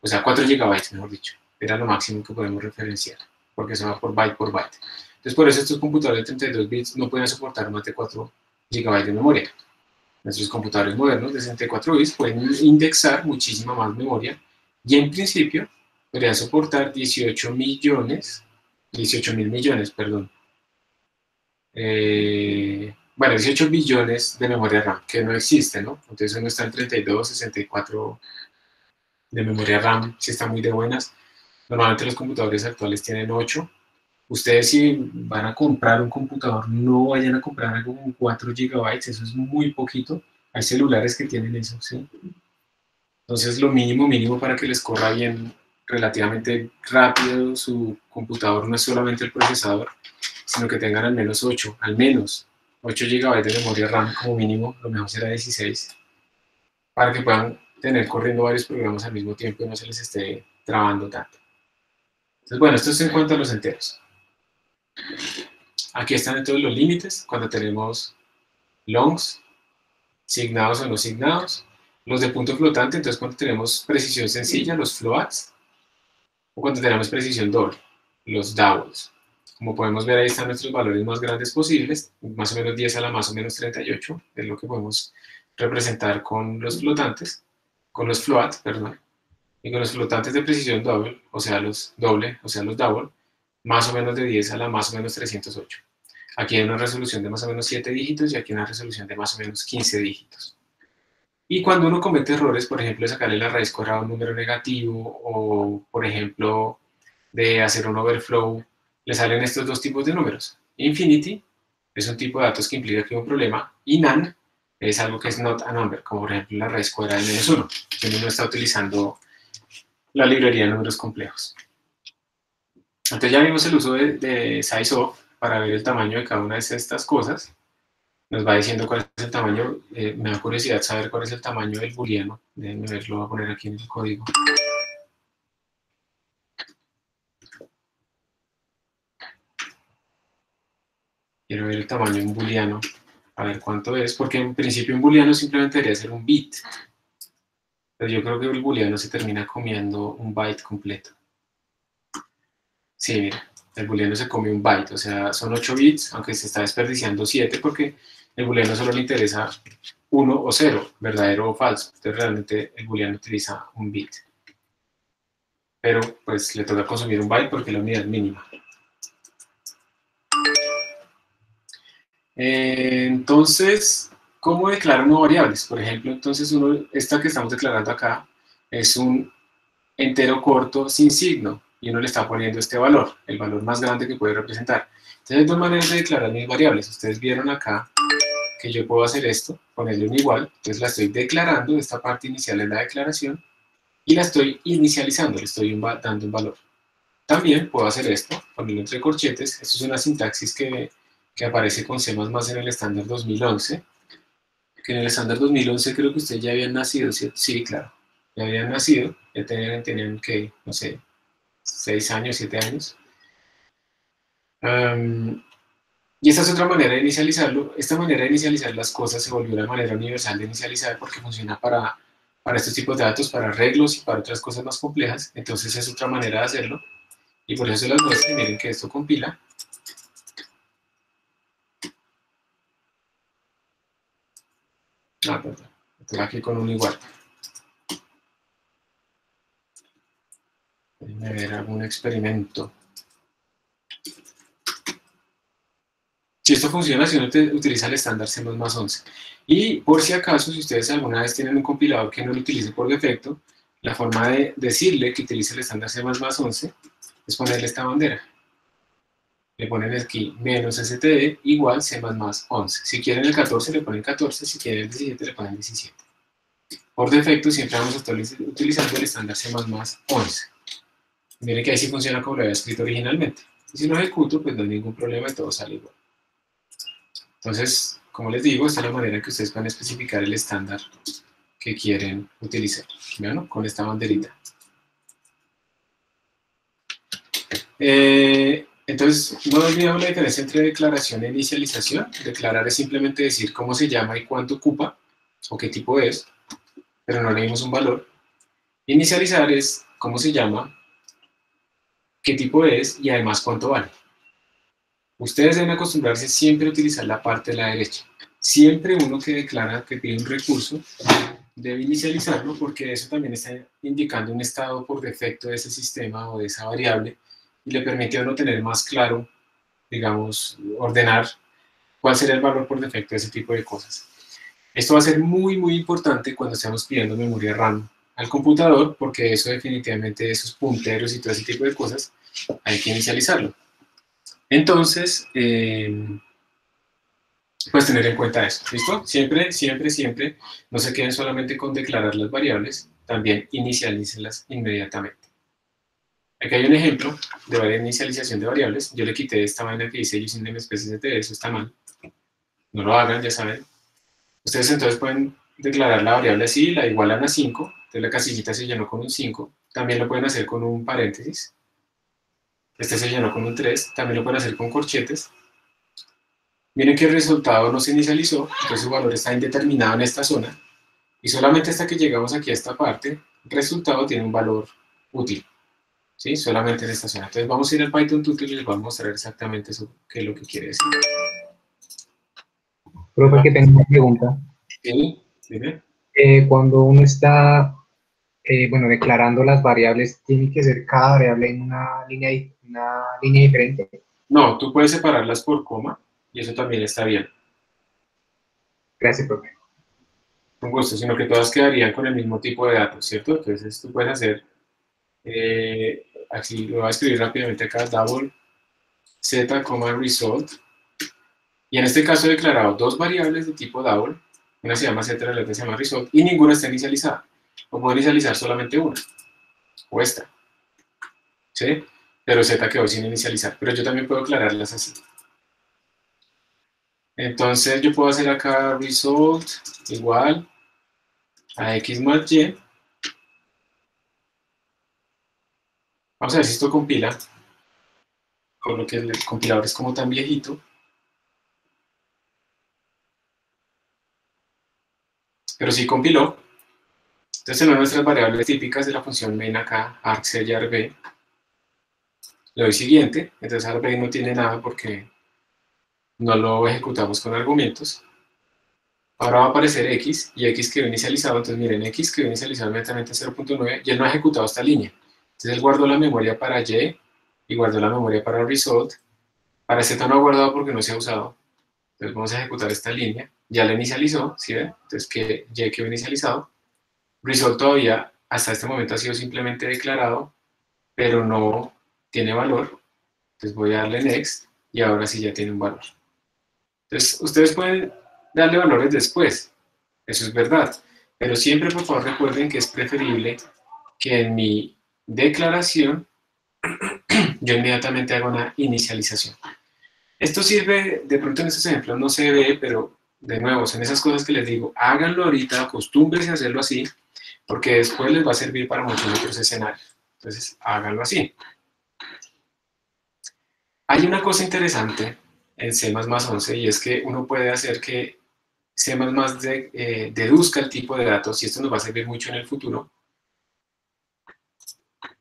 O sea, 4 gigabytes, mejor dicho. Era lo máximo que podemos referenciar, porque se va por byte por byte. Entonces, por eso estos computadores de 32 bits no pueden soportar más de 4 gigabytes de memoria. Nuestros computadores modernos de 64 bits pueden indexar muchísima más memoria y en principio podrían soportar 18 mil millones, perdón. Bueno, 18 billones de memoria RAM, que no existe, ¿no? Entonces uno está en 32, 64 de memoria RAM, si está muy de buenas. Normalmente los computadores actuales tienen 8. Ustedes si van a comprar un computador, no vayan a comprar algo con 4 gigabytes, eso es muy poquito. Hay celulares que tienen eso, ¿sí? Entonces lo mínimo para que les corra bien, relativamente rápido su computador, no es solamente el procesador, sino que tengan al menos 8 GB de memoria RAM como mínimo, lo mejor será 16, para que puedan tener corriendo varios programas al mismo tiempo y no se les esté trabando tanto. Entonces, bueno, esto es en cuanto a los enteros. Aquí están entonces los límites, cuando tenemos longs, signados o no signados, los de punto flotante, entonces cuando tenemos precisión sencilla, los floats, o cuando tenemos precisión doble, los doubles. Como podemos ver, ahí están nuestros valores más grandes posibles, más o menos 10 a la más o menos 38, es lo que podemos representar con los flotantes, con los floats, perdón, y con los flotantes de precisión doble, o sea los double, más o menos de 10 a la más o menos 308. Aquí hay una resolución de más o menos 7 dígitos y aquí una resolución de más o menos 15 dígitos. Y cuando uno comete errores, por ejemplo, de sacarle la raíz cuadrada a un número negativo, o por ejemplo, de hacer un overflow, le salen estos dos tipos de números. Infinity es un tipo de datos que implica que hay un problema, y NaN es algo que es not a number, como por ejemplo la raíz cuadrada de menos 1, que uno no está utilizando la librería de números complejos. Entonces ya vimos el uso de sizeof para ver el tamaño de cada una de estas cosas. Nos va diciendo cuál es el tamaño, me da curiosidad saber cuál es el tamaño del booleano. Déjenme ver, lo voy a poner aquí en el código. Quiero ver el tamaño de un booleano, a ver cuánto es, porque en principio un booleano simplemente debería ser un bit. Pero yo creo que el booleano se termina comiendo un byte completo. Sí, mira, el booleano se come un byte, o sea, son 8 bits, aunque se está desperdiciando 7 porque el booleano solo le interesa 1 o 0, verdadero o falso. Entonces realmente el booleano utiliza un bit. Pero pues le toca consumir un byte porque es la unidad mínima. Entonces, ¿cómo declaro uno variables? Por ejemplo, entonces esta que estamos declarando acá es un entero corto sin signo, y uno le está poniendo este valor, el valor más grande que puede representar. Entonces hay dos maneras de declarar mis variables. Ustedes vieron acá que yo puedo hacer esto, ponerle un igual, entonces la estoy declarando, esta parte inicial es la declaración, y la estoy inicializando, le estoy dando un valor. También puedo hacer esto, ponerlo entre corchetes. Esto es una sintaxis que aparece con C++ en el estándar 2011, que en el estándar 2011 creo que ustedes ya habían nacido, ¿cierto? Sí, claro, ya habían nacido, ya tenían que, no sé, 6 años, 7 años. Y esta es otra manera de inicializarlo. Esta manera de inicializar las cosas se volvió la manera universal de inicializar porque funciona para estos tipos de datos, para arreglos y para otras cosas más complejas. Entonces es otra manera de hacerlo. Y por eso se las muestro. Miren que esto compila. Perdón. Estoy aquí con un igual. Déjenme ver algún experimento. Si esto funciona, si uno utiliza el estándar C++11. Y por si acaso, si ustedes alguna vez tienen un compilador que no lo utilice por defecto, la forma de decirle que utilice el estándar C++11 es ponerle esta bandera. Le ponen aquí -std igual C++11. Si quieren el 14 le ponen 14, si quieren el 17 le ponen 17. Por defecto siempre vamos a estar utilizando el estándar C++11. Miren que ahí sí funciona como lo había escrito originalmente. Y si lo ejecuto, pues no hay ningún problema y todo sale igual. Entonces, como les digo, esta es la manera en que ustedes pueden especificar el estándar que quieren utilizar. ¿Vean? Con esta banderita. Entonces, no olvidemos la diferencia entre declaración e inicialización. Declarar es simplemente decir cómo se llama y cuánto ocupa, o qué tipo es. pero no le dimos un valor. Inicializar es cómo se llama, qué tipo es y además cuánto vale. Ustedes deben acostumbrarse siempre a utilizar la parte de la derecha. Siempre uno que declara que pide un recurso debe inicializarlo porque eso también está indicando un estado por defecto de ese sistema o de esa variable y le permite a uno tener más claro, digamos, ordenar cuál será el valor por defecto de ese tipo de cosas. Esto va a ser muy, muy importante cuando estemos pidiendo memoria RAM al computador porque eso definitivamente, esos punteros y todo ese tipo de cosas, hay que inicializarlo. Entonces, pues tener en cuenta eso, ¿listo? Siempre, siempre, siempre, no se queden solamente con declarar las variables, también inicialícenlas inmediatamente. Aquí hay un ejemplo de inicialización de variables. Yo le quité esta vaina que dice using namespace st, eso está mal. No lo hagan, ya saben. Ustedes entonces pueden declarar la variable así, la igualan a 5, entonces la casillita se llenó con un 5. También lo pueden hacer con un paréntesis. Este se llenó con un 3, también lo pueden hacer con corchetes. Miren que el resultado no se inicializó, entonces su valor está indeterminado en esta zona, y solamente hasta que llegamos aquí a esta parte, el resultado tiene un valor útil, ¿sí? Solamente en esta zona. Entonces vamos a ir al Python Tutorial y les voy a mostrar exactamente eso, qué es lo que quiere decir. Profe, que tengo una pregunta. ¿Sí? ¿Dime? Cuando uno está, bueno, declarando las variables, ¿tiene que ser cada variable en una línea diferente? No, tú puedes separarlas por coma, y eso también está bien. Gracias, profe. Con gusto, sino que todas quedarían con el mismo tipo de datos, ¿cierto? Entonces tú puedes hacer, así lo voy a escribir rápidamente acá, double z, result, y en este caso he declarado dos variables de tipo double, una se llama z, la otra se llama result, y ninguna está inicializada, o puedo inicializar solamente una, o esta, ¿sí? Pero z quedó sin inicializar, pero yo también puedo declararlas así. Entonces yo puedo hacer acá result igual a x más y. Vamos a ver si esto compila, por lo que el compilador es como tan viejito. Pero sí compiló. Entonces en nuestras variables típicas de la función main acá, argc y argv, le doy siguiente, entonces argv no tiene nada porque no lo ejecutamos con argumentos. Ahora va a aparecer x, y x quedó inicializado, entonces miren, x quedó inicializado inmediatamente a 0.9, y él no ha ejecutado esta línea. Entonces él guardó la memoria para y guardó la memoria para result. Para z no ha guardado porque no se ha usado. Entonces vamos a ejecutar esta línea, ya la inicializó, ¿sí ven? Entonces que y quedó inicializado. Result todavía hasta este momento ha sido simplemente declarado, pero no tiene valor. Entonces voy a darle next y ahora sí ya tiene un valor. Entonces ustedes pueden darle valores después, eso es verdad, pero siempre por favor recuerden que es preferible que en mi declaración yo inmediatamente haga una inicialización. Esto sirve, de pronto en estos ejemplos no se ve, pero de nuevo, son esas cosas que les digo, háganlo ahorita, acostúmbrense a hacerlo así, porque después les va a servir para muchos otros escenarios. Entonces, háganlo así. Hay una cosa interesante en C++11 y es que uno puede hacer que C++ deduzca el tipo de datos, y esto nos va a servir mucho en el futuro.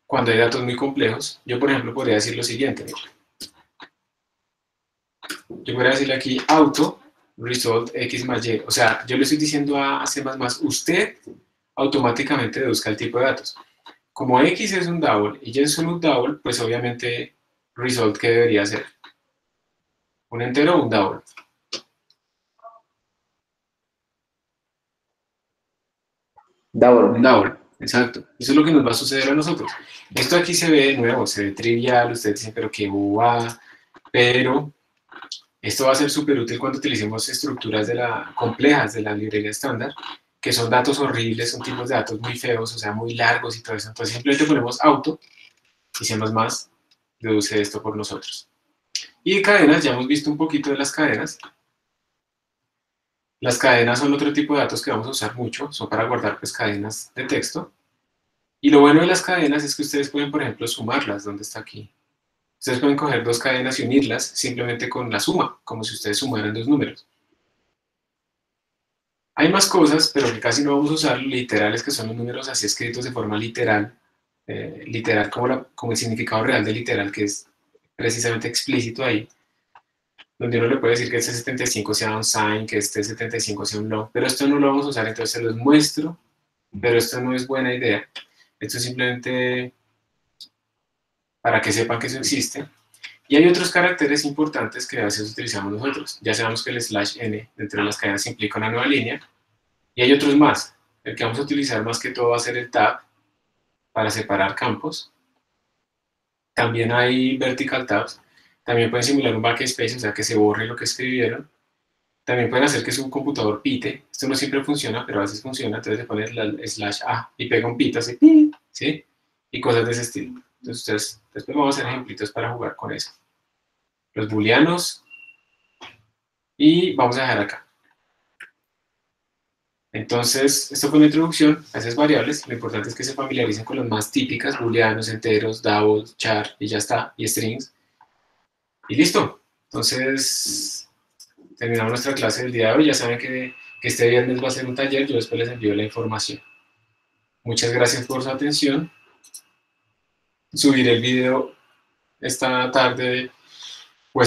Cuando hay datos muy complejos, yo por ejemplo podría decir lo siguiente. Yo podría decirle aquí auto result x más y. O sea, yo le estoy diciendo a C++, usted automáticamente deduzca el tipo de datos. Como x es un double y y es un double, pues obviamente result, ¿qué debería ser? ¿Un entero o un double? Double. Un double, exacto. Eso es lo que nos va a suceder a nosotros. Esto aquí se ve de nuevo, se ve trivial, ustedes dicen, pero qué boba, pero esto va a ser súper útil cuando utilicemos estructuras complejas de la librería estándar, que son datos horribles, son tipos de datos muy feos, o sea, muy largos y todo eso. Entonces simplemente ponemos auto y C++ deduce esto por nosotros. Y de cadenas, ya hemos visto un poquito de las cadenas. Las cadenas son otro tipo de datos que vamos a usar mucho, son para guardar pues cadenas de texto. Y lo bueno de las cadenas es que ustedes pueden, por ejemplo, sumarlas, donde está aquí. Ustedes pueden coger dos cadenas y unirlas simplemente con la suma, como si ustedes sumaran dos números. Hay más cosas, pero que casi no vamos a usar, literales, que son los números así escritos de forma literal, literal como el significado real de literal, que es precisamente explícito ahí, donde uno le puede decir que este 75 sea un sign, que este 75 sea un long, pero esto no lo vamos a usar, entonces se los muestro, pero esto no es buena idea. Esto es simplemente para que sepan que eso existe. Y hay otros caracteres importantes que a veces utilizamos nosotros. Ya sabemos que el /n dentro de las cadenas implica una nueva línea. Y hay otros más. El que vamos a utilizar más que todo va a ser el tab para separar campos. También hay vertical tabs. También pueden simular un backspace, o sea que se borre lo que escribieron. También pueden hacer que su computador pite. Esto no siempre funciona, pero a veces funciona. Entonces se pone el /a y pega un pito así, ¿sí? Y cosas de ese estilo. Entonces, después vamos a hacer ejemplitos para jugar con eso. Los booleanos. Y vamos a dejar acá. Entonces, esto fue una introducción a esas variables. Lo importante es que se familiaricen con las más típicas, booleanos, enteros, doubles, char, y ya está, y strings. Y listo. Entonces, terminamos nuestra clase del día de hoy. Ya saben que este viernes va a ser un taller. Yo después les envío la información. Muchas gracias por su atención. Subiré el video esta tarde